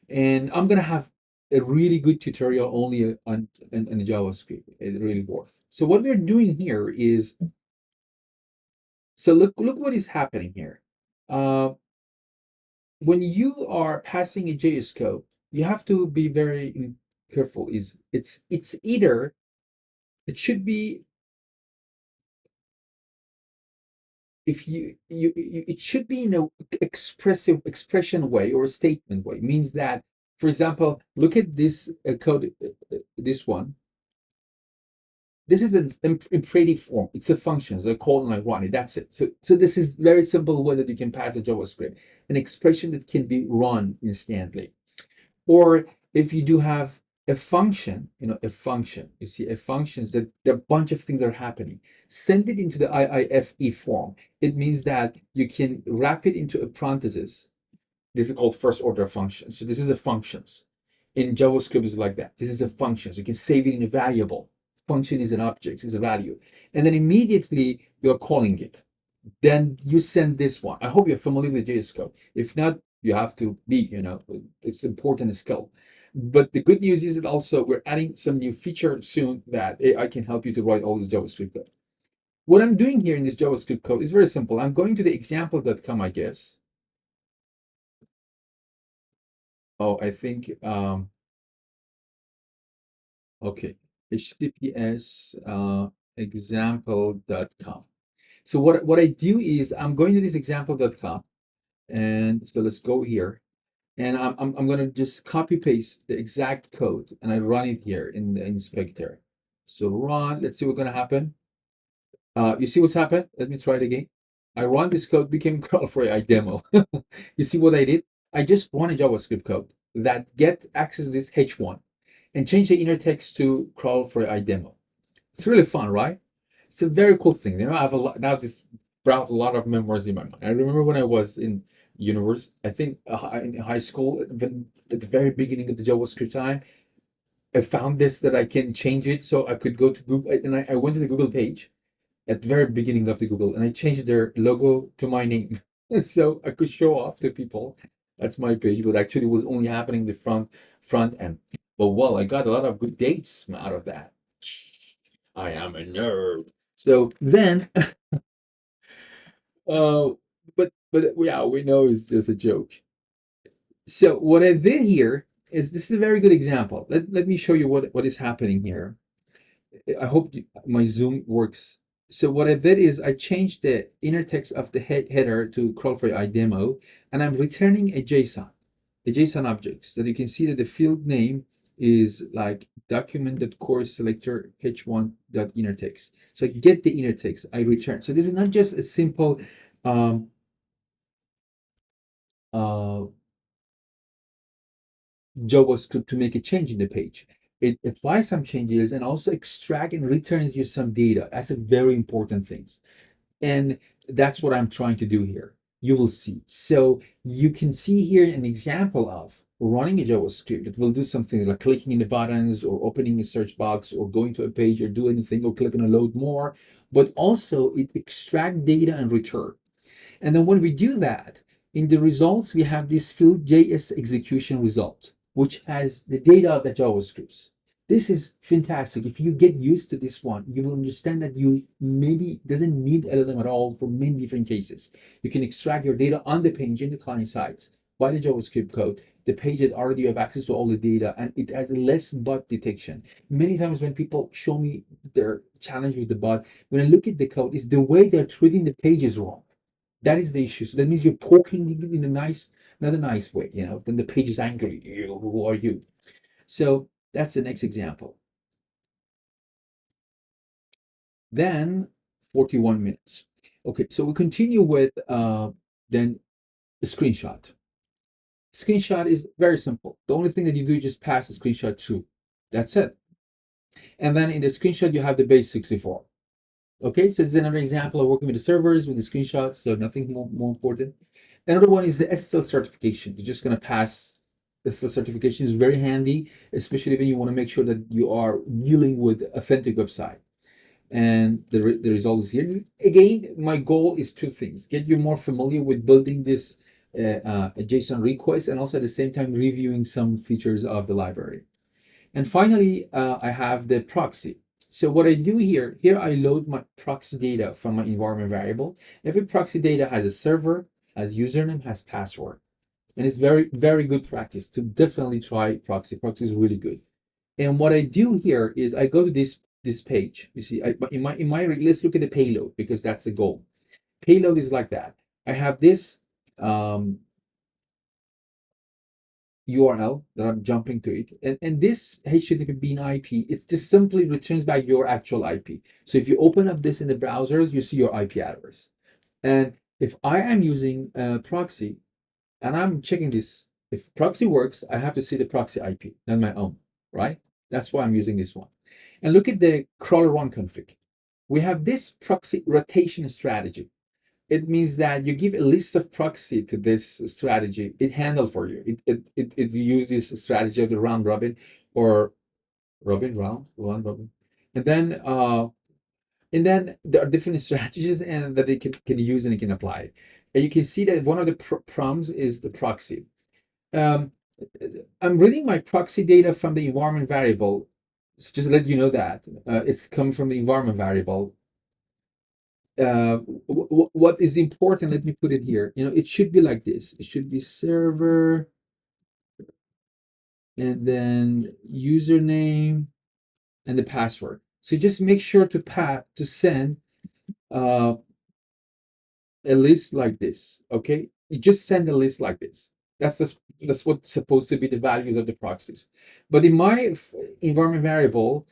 And I'm gonna have a really good tutorial only on JavaScript. It really worth. So what we're doing here is, so look what is happening here. When you are passing a JS code, you have to be very careful. It's either it should be, if it should be in a expression way or a statement way. It means that, for example, look at this code, this one. This is an imperative form. It's a function. So I call and I run it. That's it. So this is very simple way that you can pass a JavaScript, an expression that can be run instantly. Or if you do have a function, a function, you see a functions that a bunch of things are happening. Send it into the IIFE form. It means that you can wrap it into a parenthesis. This is called first order function. So this is a functions. In JavaScript is like that. This is a function. So you can save it in a variable. Function is an object, is a value. And then immediately you're calling it. Then you send this one. I hope you're familiar with JS code. If not, you have to be, it's important skill. But the good news is that also we're adding some new feature soon that AI can help you to write all this JavaScript code. What I'm doing here in this JavaScript code is very simple. I'm going to the example.com, I guess. Oh, I think, okay, https example.com. So what I do is I'm going to this example.com, and so let's go here, and I'm going to just copy paste the exact code and I run it here in the inspector. So run, let's see what's going to happen. You see what's happened? Let me try it again. I run this code, became Crawl4AI demo. You see what I did? I just run a JavaScript code that get access to this h1 and change the inner text to Crawl4AI demo. It's really fun, right? It's a very cool thing. I have a lot now. This brought a lot of memories in my mind. I remember when I was in university, I think in high school, at the very beginning of the JavaScript time, I found this that I can change it, so I could go to Google, and I went to the Google page at the very beginning of the Google, and I changed their logo to my name, so I could show off to people. That's my page, but actually it was only happening the front end. But well, I got a lot of good dates out of that. I am a nerd. So then, uh, but yeah, we know it's just a joke. So what I did here is this is a very good example. Let me show you what is happening here. I hope my Zoom works. So what I did is I changed the inner text of the header to Crawl4AI demo, and I'm returning a JSON object that you can see that the field name is like document.course selector h1.inner text. So I get the inner text, I return. So this is not just a simple um, uh, JavaScript to make a change in the page. It applies some changes and also extract and returns you some data. That's a very important thing. And that's what I'm trying to do here. You will see. So you can see here an example of running a JavaScript. It will do something like clicking in the buttons or opening a search box or going to a page or do anything or clicking on load more, but also it extract data and return. And then when we do that, in the results, we have this field.js execution result, which has the data of the JavaScripts. This is fantastic. If you get used to this one, you will understand that you maybe doesn't need LLM at all for many different cases. You can extract your data on the page in the client sites by the JavaScript code, the page that already have access to all the data, and it has less bot detection. Many times when people show me their challenge with the bot, when I look at the code, it's the way they're treating the pages wrong. That is the issue. So that means you're poking it in a nice, not a nice way, you know, then the page is angry. Who are you? So that's the next example. Then 41 minutes. Okay, so we continue with then a screenshot. Screenshot is very simple. The only thing that you do is just pass the screenshot through. That's it. And then in the screenshot, you have the base 64. Okay, so this is another example of working with the servers, with the screenshots, so nothing more important. Another one is the SSL certification. You're just going to pass. SSL certification is very handy, especially when you want to make sure that you are dealing with authentic website. And the result is here. Again, my goal is two things. Get you more familiar with building this JSON request and also at the same time reviewing some features of the library. And finally, I have the proxy. So what I do here I load my proxy data from my environment variable. Every proxy data has a server, has username, has password. And it's very, very good practice to definitely try proxy. Proxy is really good. And what I do here is I go to this page. You see, let's look at the payload because that's the goal. Payload is like that. I have this URL that I'm jumping to it. And this HTTP IP, it just simply returns back your actual IP. So if you open up this in the browsers, you see your IP address. And if I am using a proxy and I'm checking this, if proxy works, I have to see the proxy IP, not my own, right? That's why I'm using this one. And look at the crawler1 config. We have this proxy rotation strategy. It means that you give a list of proxy to this strategy. It handle for you. It uses this strategy of the round robin or round robin, and then there are different strategies and that they can use and it can apply. And you can see that one of the prompts is the proxy. Um, I'm reading my proxy data from the environment variable. So just to let you know that it's coming from the environment variable. What is important, let me put it here. It should be like this. It should be server and then username and the password. So just make sure to send uh, a list like this. Okay, you just send a list like this. That's what's supposed to be the values of the proxies. But in my environment variable,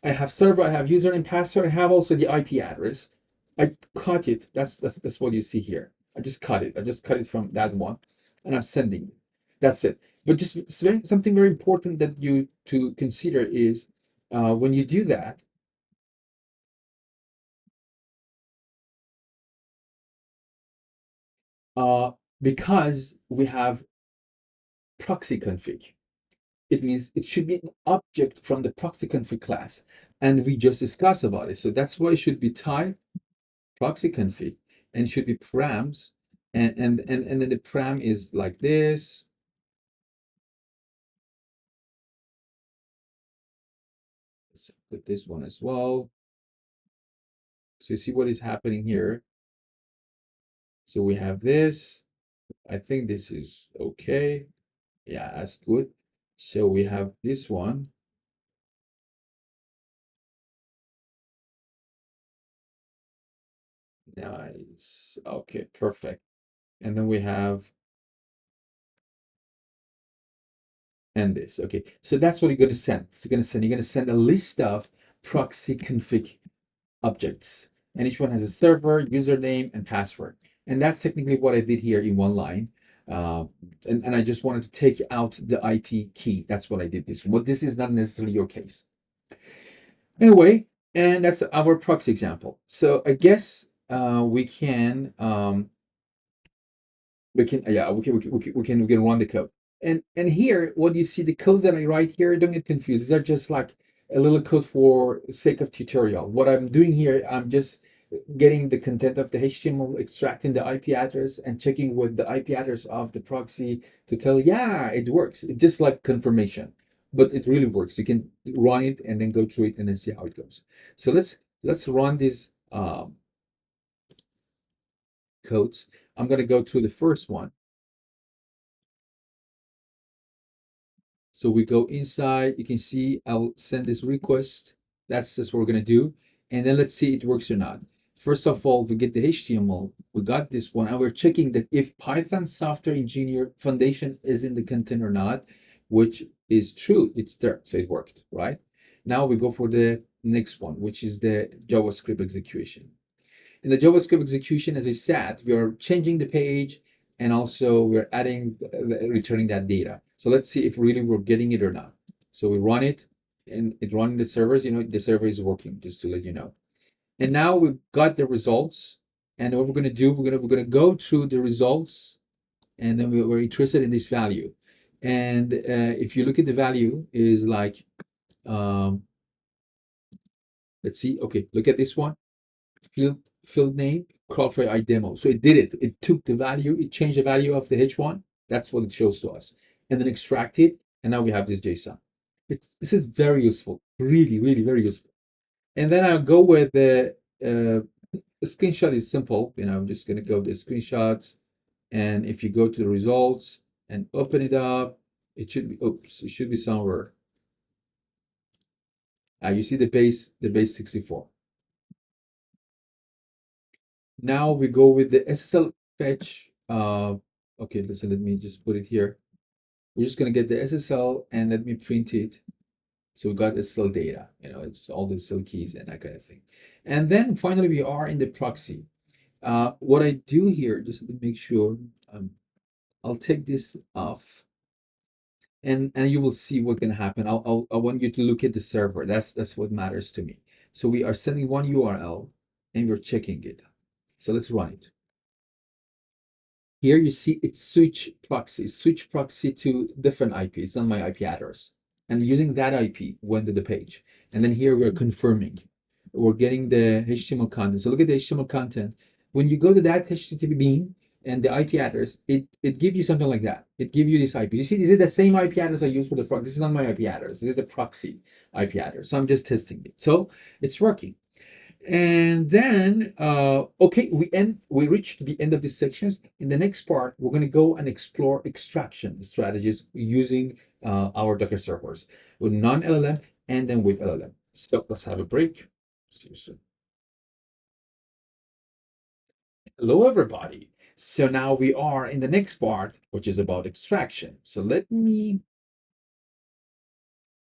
I have server, I have user and password, I have also the IP address. I cut it. That's what you see here. I just cut it. I just cut it from that one, and I'm sending it. That's it. But just something very important that you to consider is when you do that, uh, because we have proxy config. it means it should be an object from the proxy config class. And we just discussed about it. So that's why it should be type proxy config and it should be params. And then the param is like this. Let's put this one as well. So you see what is happening here. So we have this. I think this is okay. Yeah, that's good. So we have this one. Nice. Okay, perfect. And then we have and this. Okay, so that's what you're going to send. So you're going to send a list of proxy config objects, and each one has a server, username, and password. And that's technically what I did here in one line. And I just wanted to take out the IP key. That's what I did this. Well, this is not necessarily your case. Anyway, and that's our proxy example. So I guess we can run the code. And here, what you see, the codes that I write here, don't get confused. These are just like a little code for sake of tutorial. What I'm doing here, I'm just getting the content of the HTML, extracting the IP address, and checking with the IP address of the proxy to tell, yeah, it works. It's just like confirmation, but it really works. You can run it and then go through it and then see how it goes. So let's run these codes. I'm going to go to the first one. So we go inside, you can see I'll send this request. That's just what we're gonna do. And then let's see it works or not. First of all, we get the HTML, we got this one, and we're checking that if Python Software Engineer Foundation is in the content or not, which is true, it's there, so it worked, right? Now we go for the next one, which is the JavaScript execution. In the JavaScript execution, as I said, we are changing the page and also we're adding, returning that data. So let's see if really we're getting it or not. So we run it and it running the servers, the server is working, just to let you know. And now we've got the results. And what we're going to do, we're going to go through the results and then we're interested in this value. And if you look at the value is like, let's see, okay, look at this one. Field name Crawl4AI demo. So it did it. It took the value, it changed the value of the H1. That's what it shows to us. And then extract it. And now we have this JSON. This is very useful. Really, really very useful. And then I'll go with the screenshot is simple. I'm just going to go to screenshots. And if you go to the results and open it up, it should be, oops, it should be somewhere. You see the base 64. Now we go with the SSL fetch. Okay, listen, let me just put it here. We're just gonna get the SSL and let me print it. So we got SSL data, it's all the SSL keys and that kind of thing. And then finally we are in the proxy. What I do here, just to make sure, I'll take this off and you will see what can happen. I want you to look at the server. That's what matters to me. So we are sending one URL and we're checking it. So let's run it. Here you see it's switch proxy to different IP. It's on my IP address. And using that IP went to the page. And then here we're confirming. We're getting the HTML content. So look at the HTML content. When you go to that HTTP bean and the IP address, it gives you something like that. It gives you this IP. You see, is it the same IP address I use for the proxy? This is not my IP address. This is the proxy IP address. So I'm just testing it. So it's working. And then, okay, we reached the end of these sections. In the next part, we're going to go and explore extraction strategies using our Docker servers with non-LLM and then with LLM. So let's have a break. See you soon. Hello, everybody. So now we are in the next part, which is about extraction. So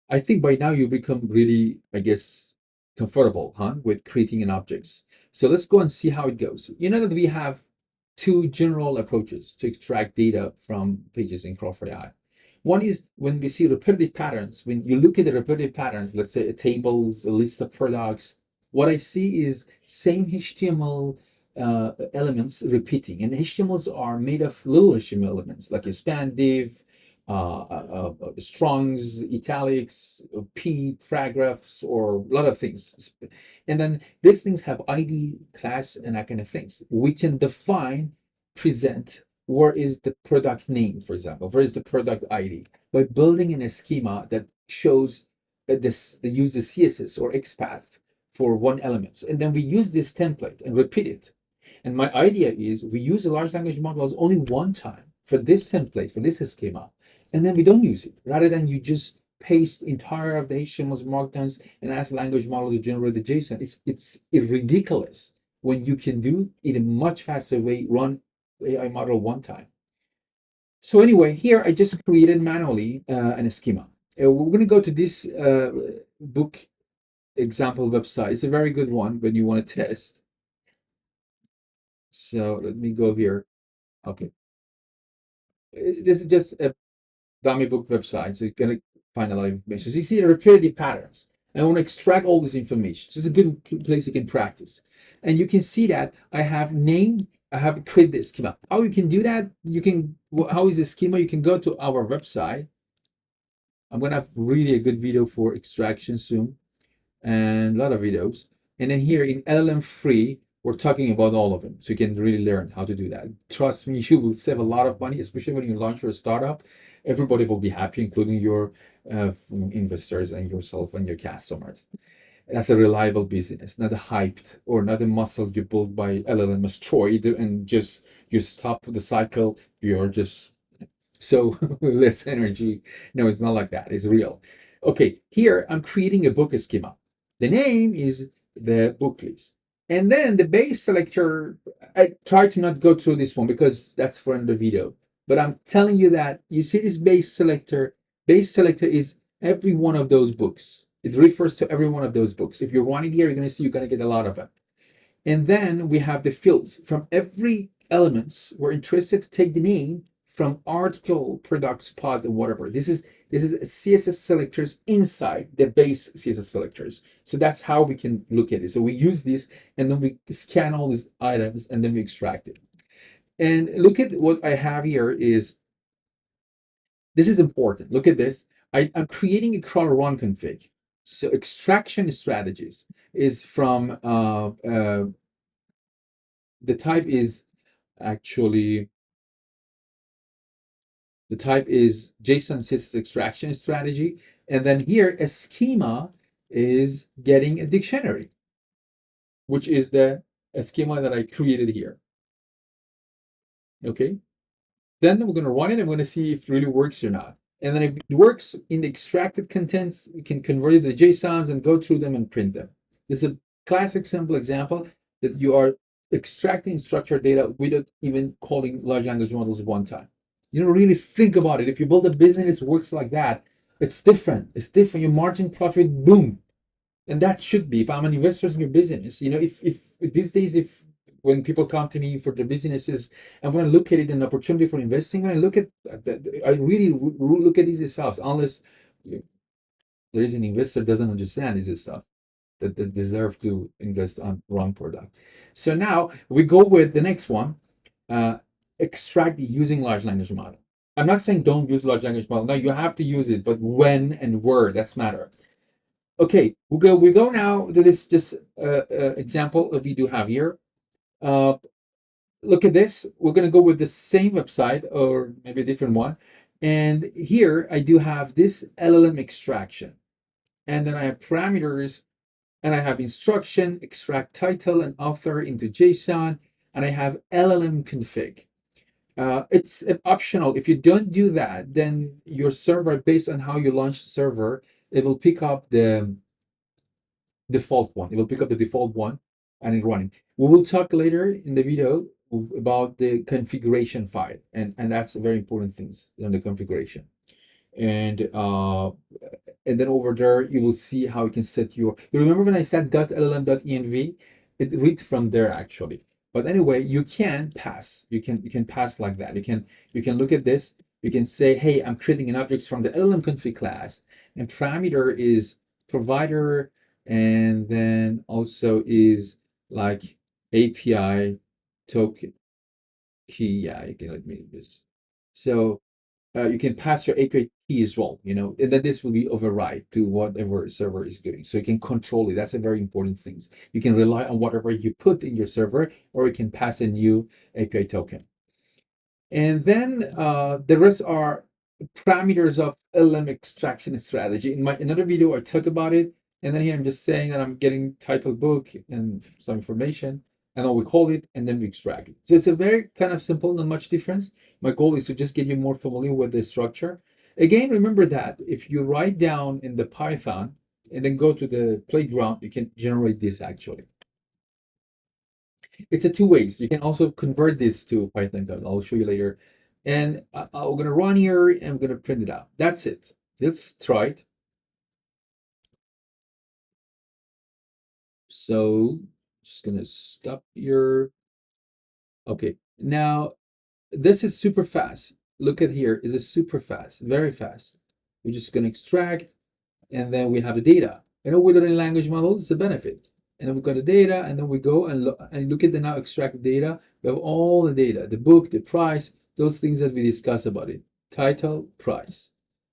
I think by now you become really, I guess, comfortable, with creating an objects. So let's go and see how it goes. You know that we have two general approaches to extract data from pages in Crawl4AI. One is when we see repetitive patterns. When you look at the repetitive patterns, let's say tables, a list of products, what I see is same HTML elements repeating. And HTMLs are made of little HTML elements like a span div, strongs, italics, p, paragraphs, or a lot of things. And then these things have ID, class, and that kind of things. We can define, present, where is the product name, for example, where is the product ID, by building in a schema that shows this, they use the CSS or XPath for one element. And then we use this template and repeat it. And my idea is we use the large language models only one time for this template, for this schema, and then we don't use it. Rather than you just paste entire of the HTML's markdowns and ask language model to generate the JSON. It's ridiculous when you can do it in a much faster way, run AI model one time. So anyway, here I just created manually an schema. We're going to go to this book example website. It's a very good one when you want to test. So let me go here. Okay. This is just a dummy book website, so you're going to find a lot of information. So you see the repetitive patterns. I want to extract all this information. This is a good place you can practice. And you can see that I have named, I have created the schema. How you can do that? You can, how is the schema? You can go to our website. I'm going to have really a good video for extraction soon, and a lot of videos. And then here in LLM free, we're talking about all of them. So you can really learn how to do that. Trust me, you will save a lot of money, especially when you launch your startup. Everybody will be happy, including your investors and yourself and your customers. That's a reliable business, not a hyped or not a muscle you build by LLM destroyed and just you stop the cycle. You're just so less energy. No, it's not like that. It's real. Okay, here I'm creating a book schema. The name is the book list. And then the base selector, I try to not go through this one because that's for another video. But I'm telling you that you see this base selector is every one of those books. It refers to every one of those books. If you're wanting here, you're going to see you're going to get a lot of them. And then we have the fields. From every elements, we're interested to take the name from article, product, pod, and whatever. This is CSS selectors inside the base CSS selectors. So that's how we can look at it. So we use this, and then we scan all these items, and then we extract it. And look at what I have here is, this is important. Look at this. I'm creating a crawl run config. So extraction strategies is from the type is actually the type is JSON CSS extraction strategy, and then here a schema is getting a dictionary, which is the a schema that I created here. Okay, then we're going to run it. I'm going to see if it really works or not. And then if it works in the extracted contents, we can convert it to JSONs and go through them and print them. This is a classic simple example that you are extracting structured data without even calling large language models one time. You don't really think about it. If you build a business, it works like that. It's different. It's different. Your margin profit, boom. And that should be, if I'm an investor in your business, you know, if these days, if when people come to me for their businesses, and when I look at it an opportunity for investing, when I look at I really look at these stuff, unless there is an investor doesn't understand this stuff that deserve to invest on wrong product. So now we go with the next one, extract using large language model. I'm not saying don't use large language model. No, you have to use it, but when and where, that's matter. Okay, we go now to this example that we do have here. Look at this. We're going to go with the same website or maybe a different one. And here I do have this LLM extraction. And then I have parameters, and I have instruction, extract title and author into JSON, and I have LLM config. It's optional. If you don't do that, then your server, based on how you launch the server, it will pick up the default one. It will pick up the default one and it's running. We will talk later in the video about the configuration file, and that's a very important things in the configuration. And then over there you will see how you can set your, you remember when I said .llm.env, it reads from there actually. But anyway, you can pass, you can pass like that. You can look at this, you can say, hey, I'm creating an object from the LLM config class, and parameter is provider, and then also is like API token key. Yeah, you can let me just, so you can pass your API key as well, and then this will be override to whatever server is doing. So you can control it. That's a very important thing. You can rely on whatever you put in your server, or you can pass a new API token. And then the rest are parameters of LLM extraction strategy. In my another video, I talk about it. And then here I'm just saying that I'm getting title book and some information, and then we call it, and then we extract it. So it's a very kind of simple, not much difference. My goal is to just get you more familiar with the structure. Again, remember that if you write down in the Python and then go to the playground, you can generate this actually. It's a two ways. You can also convert this to Python code. I'll show you later. And I'm going to run here and I'm going to print it out. That's it. Let's try it. So just going to stop here. Okay. Now this is super fast. Look at here. Is it super fast? Very fast. We're just going to extract, and then we have the data. With any language model, it's a benefit. And then we've got the data, and then we go and look at the now extract data. We have all the data, the book, the price, those things that we discussed about it. Title, price.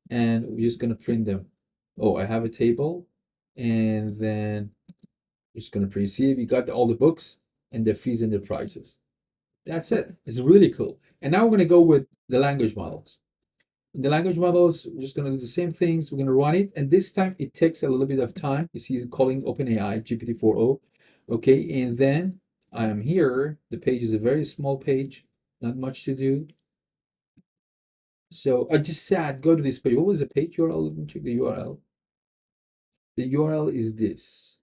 And we're just going to print them. Oh, I have a table. And then just going to print. See, we got all the books and the fees and the prices. That's it. It's really cool. And now we're going to go with the language models. In the language models, we're just going to do the same things. We're going to run it. And this time it takes a little bit of time. You see, it's calling OpenAI GPT-4o. Okay. And then I am here. The page is a very small page, not much to do. So I just said, go to this page. What was the page URL? Let me check the URL. The URL is this.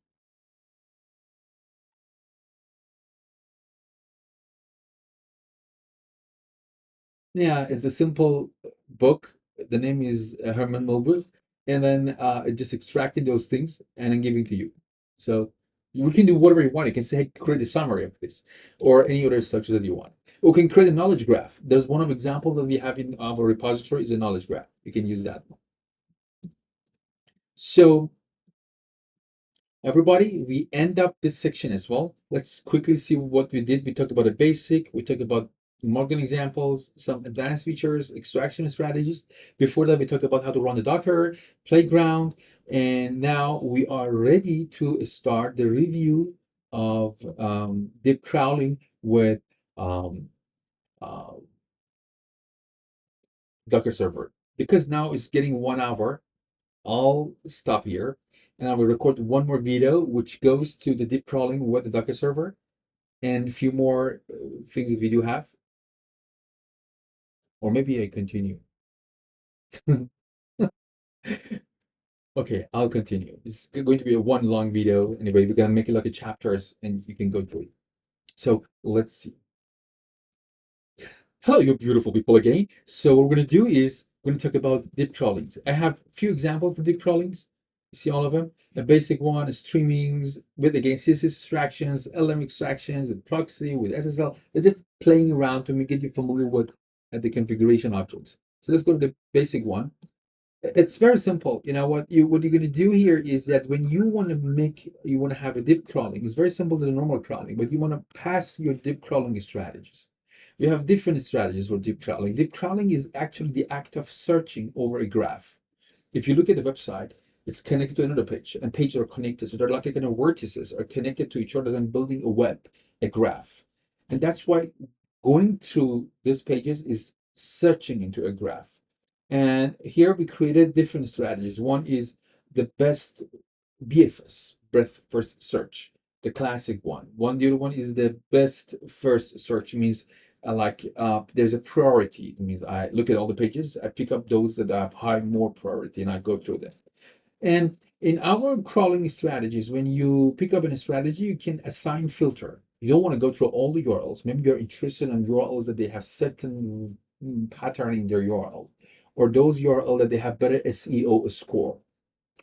Yeah, it's a simple book. The name is Herman Melville, and then it just extracting those things and then giving to you. So we can do whatever you want. You can say, hey, create a summary of this, or any other structure that you want. We can create a knowledge graph. There's one of example that we have in our repository is a knowledge graph. You can use that one. So everybody, we end up this section as well. Let's quickly see what we did. We talked about a basic, we talked about Markdown examples, some advanced features, extraction strategies. Before that, we talked about how to run the Docker, playground, and now we are ready to start the review of deep crawling with um, uh, Docker Server. Because now it's getting 1 hour, I'll stop here and I will record one more video which goes to the deep crawling with the Docker server and a few more things that we do have. Or maybe I continue. Okay, I'll continue. It's going to be a one long video. Anyway, we're gonna make it like a chapters and you can go through it. So let's see. Hello, you beautiful people again. So what we're going to do is we're going to talk about deep crawlings. I have a few examples for deep crawlings. You see all of them? The basic one is streamings with, again, CSS extractions, LM extractions, with proxy, with SSL. They're just playing around to get you familiar with the configuration objects. So let's go to the basic one. It's very simple. What you're going to do here is that when you want to have a deep crawling, it's very simple to the normal crawling, but you want to pass your deep crawling strategies. We have different strategies for deep crawling. Deep crawling is actually the act of searching over a graph. If you look at the website, it's connected to another page, and pages are connected. So they're like kind of vertices are connected to each other and building a web, a graph. And that's why going through these pages is searching into a graph. And here we created different strategies. One is the best BFS, breadth first search, the classic one. The other one is the best first search, means there's a priority. It means I look at all the pages, I pick up those that have high more priority, and I go through them. And in our crawling strategies, when you pick up in a strategy, you can assign filter. You don't want to go through all the URLs. Maybe you're interested in URLs that they have certain pattern in their URL, or those URL that they have better SEO score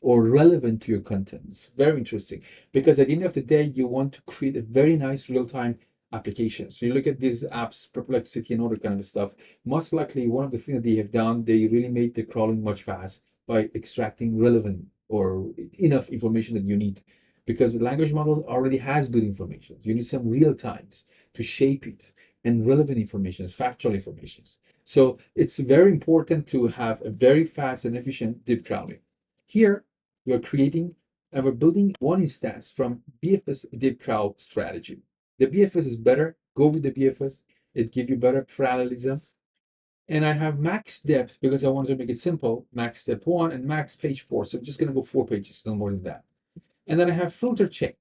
or relevant to your content. It's very interesting because at the end of the day, you want to create a very nice real-time application. So you look at these apps, Perplexity and all that kind of stuff. Most likely, one of the things that they have done, they really made the crawling much fast by extracting relevant or enough information that you need, because the language model already has good information. You need some real times to shape it, and relevant information, factual information. So it's very important to have a very fast and efficient deep crawling. Here, we are creating and we're building one instance from BFS deep crawl strategy. The BFS is better. Go with the BFS. It gives you better parallelism. And I have max depth because I wanted to make it simple, max step 1 and max page 4. So I'm just going to go 4 pages, no more than that. And then I have filter chain.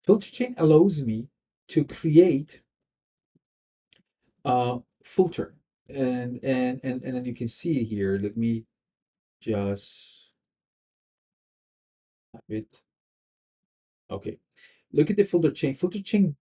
Filter chain allows me to create a filter. And then you can see here, let me just have it. Okay. Look at the filter chain. Filter chain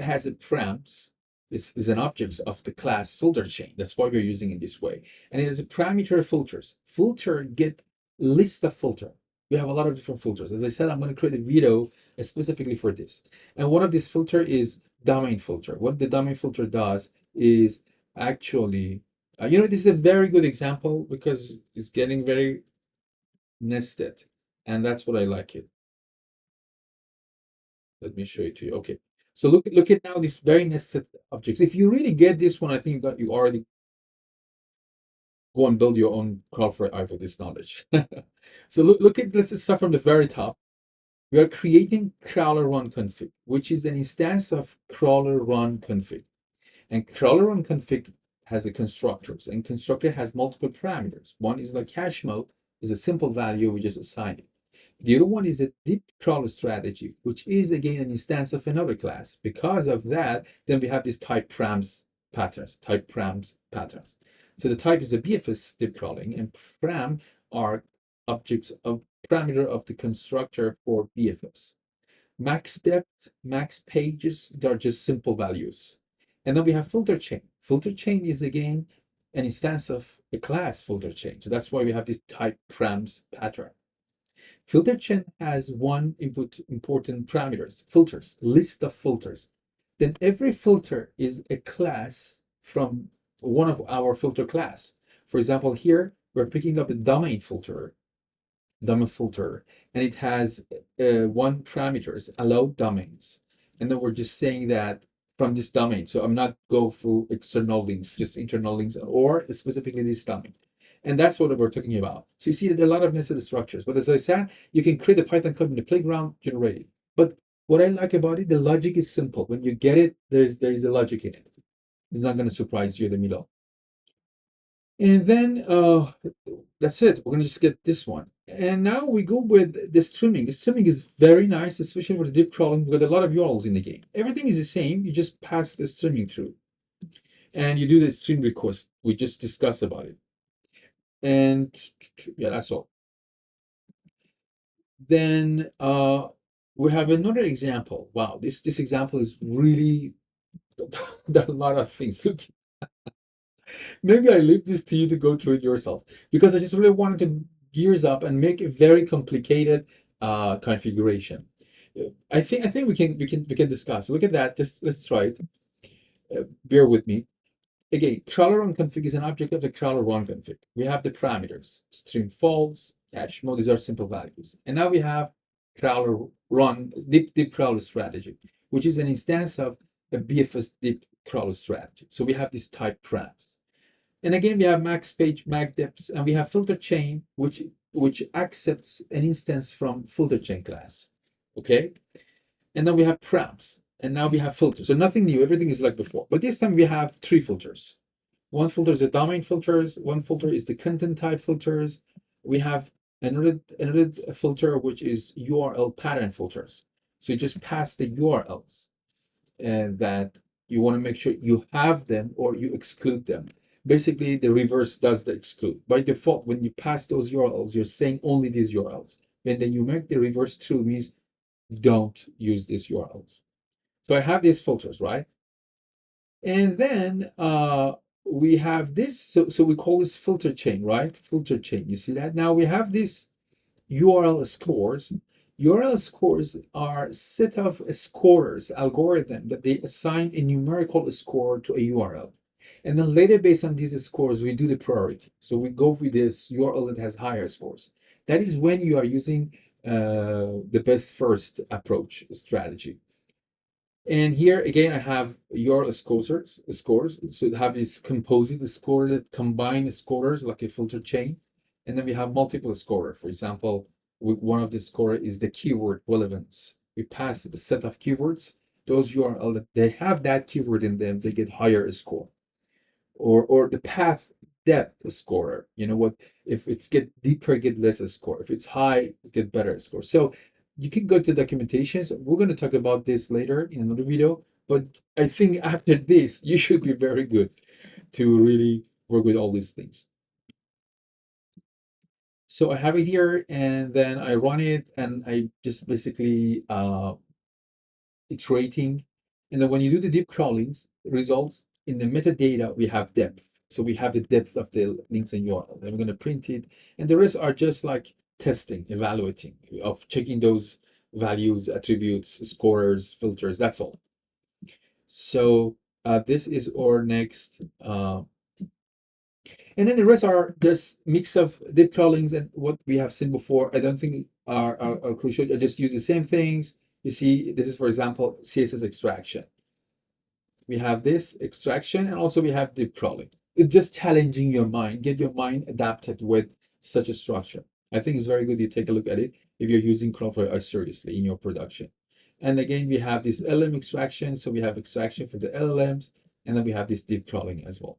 has a params. This is an object of the class filter chain. That's why we're using it this way. And it has a parameter filters. Filter get list of filter. We have a lot of different filters. As I said, I'm going to create a video specifically for this. And one of these filter is domain filter. What the domain filter does is actually, this is a very good example because it's getting very nested. And that's what I like it. Let me show it to you. Okay. So look at now these very nested objects. If you really get this one, I think you already go and build your own Crawl4AI with this knowledge. So look at, let's start from the very top. We are creating crawler run config, which is an instance of crawler run config. And crawler run config has a constructors, and constructor has multiple parameters. One is like cache mode, is a simple value we just assign it. The other one is a deep crawler strategy, which is again an instance of another class. Because of that, then we have these type params patterns, type params patterns. So the type is a BFS deep crawling, and param are objects of parameter of the constructor for BFS. Max depth, max pages, they're just simple values. And then we have filter chain. Filter chain is again an instance of a class filter chain. So that's why we have this type params pattern. Filter chain has one important parameters, filters, list of filters. Then every filter is a class from one of our filter class. For example, here we're picking up a domain filter, and it has one parameters, allowed domains. And then we're just saying that from this domain. So I'm not go through external links, just internal links, or specifically this domain. And that's what we're talking about. So you see that there are a lot of nested structures. But as I said, you can create a Python code in the playground, generate it. But what I like about it, the logic is simple. When you get it, there is a logic in it. It's not going to surprise you in the middle. And then that's it. We're going to just get this one. And now we go with the streaming. The streaming is very nice, especially for the deep crawling. We've got a lot of URLs in the game. Everything is the same. You just pass the streaming through. And you do the stream request. We just discussed about it. And yeah, that's all. Then we have another example. Wow, this example is really there are a lot of things. Look, maybe I leave this to you to go through it yourself because I just really wanted to gears up and make a very complicated configuration. I think we can discuss. Look at that. Just let's try it. Bear with me. Again, crawler run config is an object of the crawler run config. We have the parameters, stream false, cache mode. These are simple values. And now we have crawler run deep crawler strategy, which is an instance of a BFS deep crawler strategy. So we have these type params. And again, we have max page, max depths, and we have filter chain, which accepts an instance from filter chain class. Okay. And then we have params. And now we have filters. So nothing new, everything is like before. But this time we have 3 filters. One filter is the domain filters, one filter is the content type filters. We have another filter, which is URL pattern filters. So you just pass the URLs and that you want to make sure you have them or you exclude them. Basically, the reverse does the exclude. By default, when you pass those URLs, you're saying only these URLs. And then you make the reverse true, means don't use these URLs. So I have these filters, right? And then we have this, so we call this filter chain, right? Filter chain, you see that? Now we have this URL scores. URL scores are set of scorers, algorithm that they assign a numerical score to a URL. And then later, based on these scores, we do the priority. So we go with this URL that has higher scores. That is when you are using the best first approach strategy. And here again, I have your scores. So it have this composite score that combine scores like a filter chain. And then we have multiple scorer. For example, one of the score is the keyword relevance. We pass a set of keywords. Those URL that they have that keyword in them, they get higher score. Or the path depth scorer. You know what? If it's get deeper, get less score. If it's high, it's get better score. So you can go to documentations. We're going to talk about this later in another video. But I think after this, you should be very good to really work with all these things. So I have it here, and then I run it, and I just basically iterating. And then when you do the deep crawlings, results in the metadata, we have depth. So we have the depth of the links and URL. And we're going to print it. And the rest are just like testing, evaluating, of checking those values, attributes, scorers, filters. That's all. So this is our next. And then the rest are just mix of deep crawlings and what we have seen before. I don't think are crucial. I just use the same things. You see, this is, for example, CSS extraction. We have this extraction, and also we have deep crawling. It's just challenging your mind, get your mind adapted with such a structure. I think it's very good you take a look at it if you're using Crawl4AI seriously in your production. And again, we have this LM extraction. So we have extraction for the LLMs, and then we have this deep crawling as well.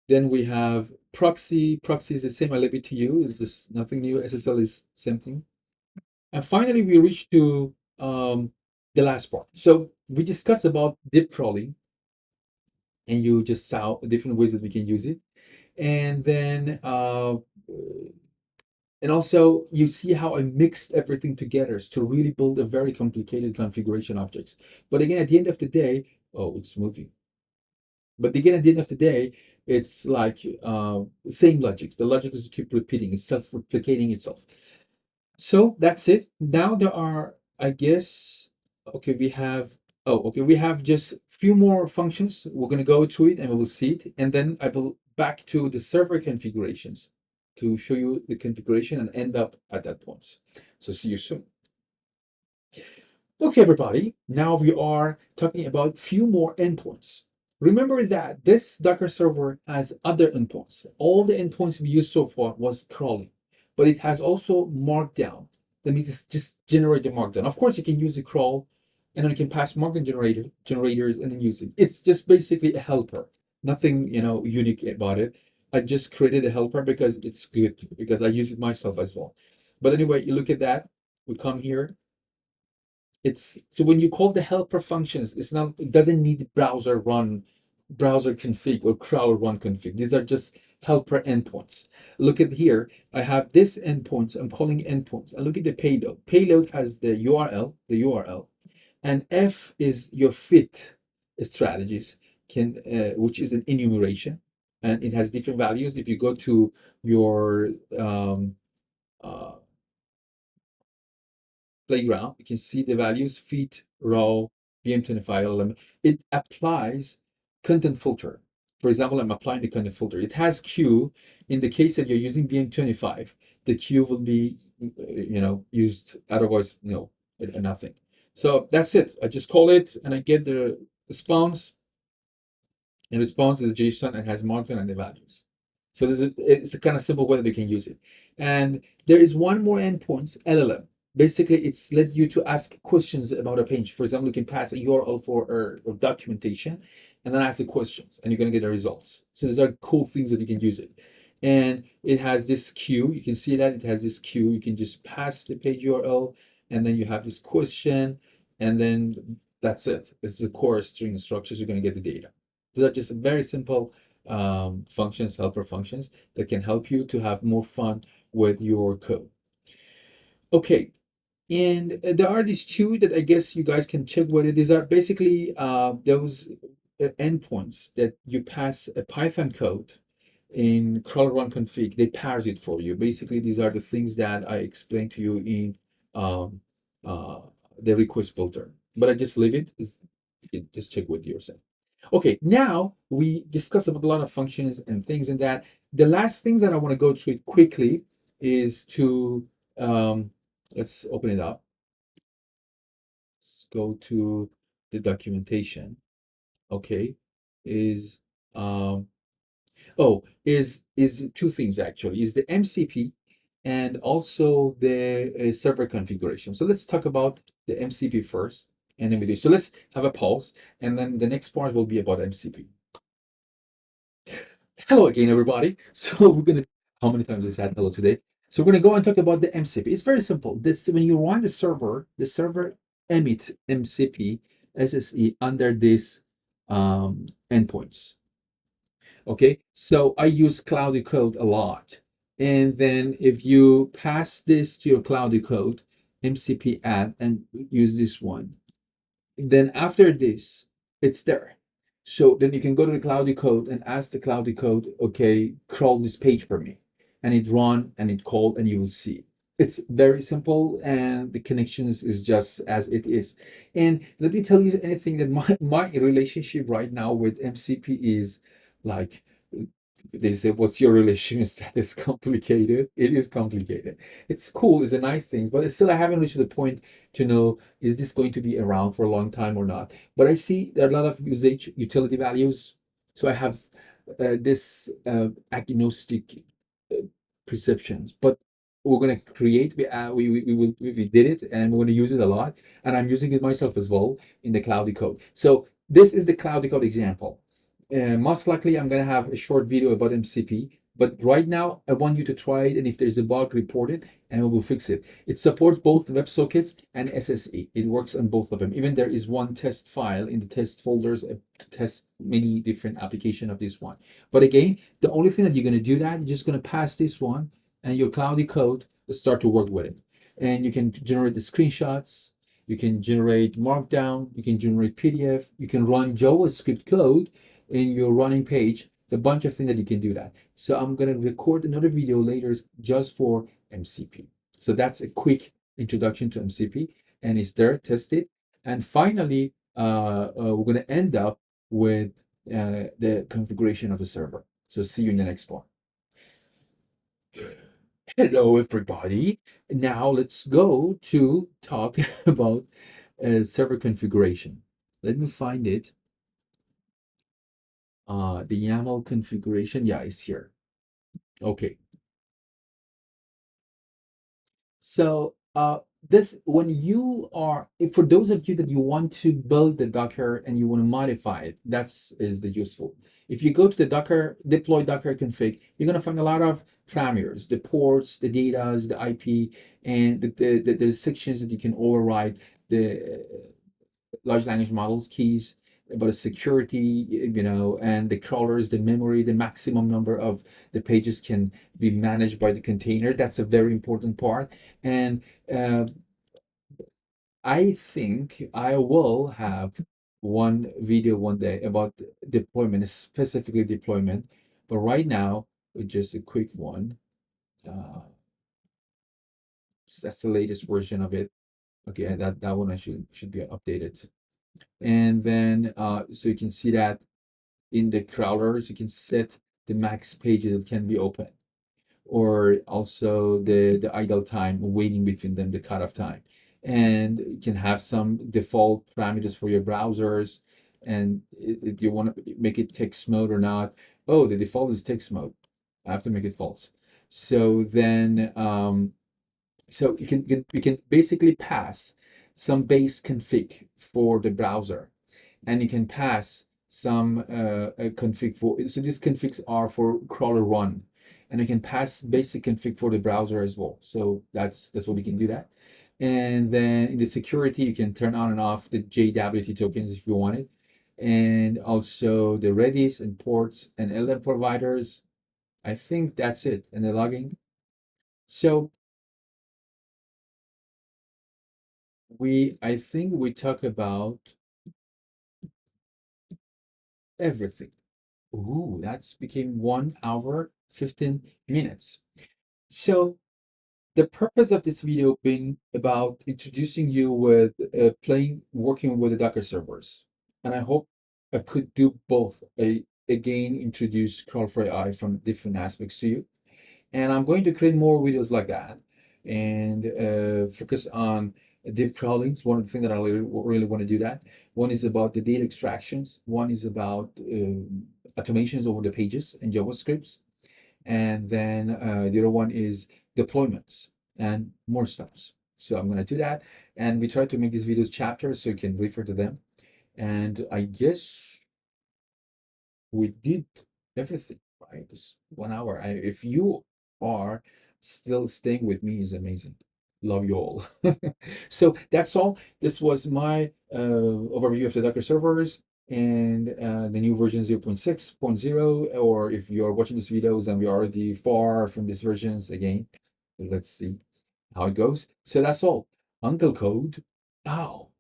Then we have proxy. Proxy is the same I leave it to you. It's just nothing new. SSL is same thing. And finally, we reach to the last part. So we discussed about deep crawling, and you just saw different ways that we can use it. And then, and also you see how I mixed everything together to really build a very complicated configuration objects. But again, at the end of the day, oh, it's moving. But again, at the end of the day, it's like same logic. The logic is to keep repeating, it's self-replicating itself. So that's it. Now there are, I guess, okay, we have just few more functions. We're going to go through it and we will see it. And then I will back to the server configurations to show you the configuration and end up at that point. So see you soon. Okay, everybody, now we are talking about few more endpoints. Remember that this Docker server has other endpoints. All the endpoints we used so far was crawling, but it has also Markdown. That means it's just generate the Markdown. Of course, you can use the crawl, and then you can pass Markdown generators and then use it. It's just basically a helper. Nothing, unique about it. I just created a helper because it's good, because I use it myself as well. But anyway, you look at that. We come here. It's so when you call the helper functions, it doesn't need browser config or crawl run config. These are just helper endpoints. Look at here, I have this endpoints, I'm calling endpoints. And look at the payload. Payload has the URL, and F is your fit strategies, which is an enumeration, and it has different values. If you go to your uh, playground, you can see the values, feet, row, BM25 element. It applies content filter. For example, I'm applying the content filter. It has queue. In the case that you're using BM25, the queue will be, used. Otherwise, no, nothing. So that's it. I just call it, and I get the response. And response is JSON and has markdown and the values. So it's a kind of simple way that we can use it. And there is one more endpoint, LLM. Basically, it's let you to ask questions about a page. For example, you can pass a URL for documentation and then ask the questions, and you're going to get the results. So these are cool things that you can use it. And it has this queue. You can see that it has this queue. You can just pass the page URL, and then you have this question, and then that's it. This is the core string structures. You're going to get the data. These are just very simple functions, helper functions that can help you to have more fun with your code. Okay, and there are these two that I guess you guys can check with it. These are basically those endpoints that you pass a Python code in crawl run config. They parse it for you. Basically, these are the things that I explained to you in um, uh, the request builder. But I just leave it. You can just check with yourself. Okay, now we discussed about a lot of functions and things in that. The last things that I want to go through quickly is to let's open it up. go to the documentation. Okay, is um oh is two things actually, is the MCP and also the server configuration. So let's talk about the MCP first, and then we do. So let's have a pause, and then the next part will be about MCP. Hello again, everybody. So we're gonna, how many times I said hello today? So we're gonna go and talk about the MCP. It's very simple. This, when you run the server emits MCP SSE under this endpoints. Okay, so I use Cloud4AI a lot. And then if you pass this to your Cloud4AI MCP add and use this one, then after this, it's there. So then you can go to the Cloud4AI and ask the Cloud4AI, okay, crawl this page for me. And it run and it call and you will see. It's very simple and the connections is just as it is. And let me tell you anything that my relationship right now with MCP is like, they say, what's your relationship status? Complicated. It is complicated. It's cool, it's a nice thing, but it's still, I haven't reached the point to know, is this going to be around for a long time or not? But I see there are a lot of usage utility values. So I have this agnostic uh, perceptions, but we're going to create, we did it and we're going to use it a lot. And I'm using it myself as well in the Cloud4AI. So this is the Cloud4AI example. Most likely I'm going to have a short video about MCP, but right now I want you to try it, and if there's a bug, report it and we will fix it. It supports both WebSockets and SSE. It works on both of them. Even there is one test file in the test folders to test many different applications of this one. But again, the only thing that you're going to do that, you're just going to pass this one and your Cloud4AI start to work with it. And you can generate the screenshots, you can generate Markdown, you can generate PDF, you can run JavaScript code in your running page, a bunch of things that you can do that. So I'm going to record another video later just for MCP. So that's a quick introduction to MCP, and it's there, test it. And finally, we're going to end up with the configuration of the server. So see you in the next one. Hello, everybody. Now let's go to talk about server configuration. Let me find it. The YAML configuration, yeah, is here. Okay. So this, when you are, for those of you that you want to build the Docker and you want to modify it, that's is the useful. If you go to the Docker, deploy Docker config, you're going to find a lot of parameters, the ports, the data, the IP, and the sections that you can override, the large language models keys, about the security, and the crawlers, the memory, the maximum number of the pages can be managed by the container. That's a very important part. And I think I will have one video one day about deployment, specifically deployment. But right now, just a quick one. That's the latest version of it. Okay, that one I should be updated. And then so you can see that in the crawlers, you can set the max pages that can be open, or also the idle time, waiting between them, the cutoff time. And you can have some default parameters for your browsers, and if you want to make it text mode or not. Oh, the default is text mode. I have to make it false. So then, so you can basically pass some base config for the browser, and you can pass some a config for, so these configs are for crawler run, and you can pass basic config for the browser as well. So that's what you can do that. And then in the security, you can turn on and off the JWT tokens if you want it, and also the Redis and ports and LM providers. I think that's it, and the logging. So I think we talk about everything. Ooh, that's became 1 hour 15 minutes. So the purpose of this video been about introducing you with working with the Docker servers, and I hope I could do both. Again, introduce Crawl4AI from different aspects to you, and I'm going to create more videos like that, and focus on deep crawling is one of the things that I really want to do that. One is about the data extractions. One is about automations over the pages and JavaScripts. And then the other one is deployments and more stuff. So I'm going to do that. And we try to make these videos chapters so you can refer to them. And I guess we did everything, right? It's 1 hour. If you are still staying with me, is amazing. Love you all. So that's all. This was my overview of the Docker servers and the new version 0.6.0. Or if you're watching these videos and we are already far from these versions, again, let's see how it goes. So that's all. Unclecode. Now.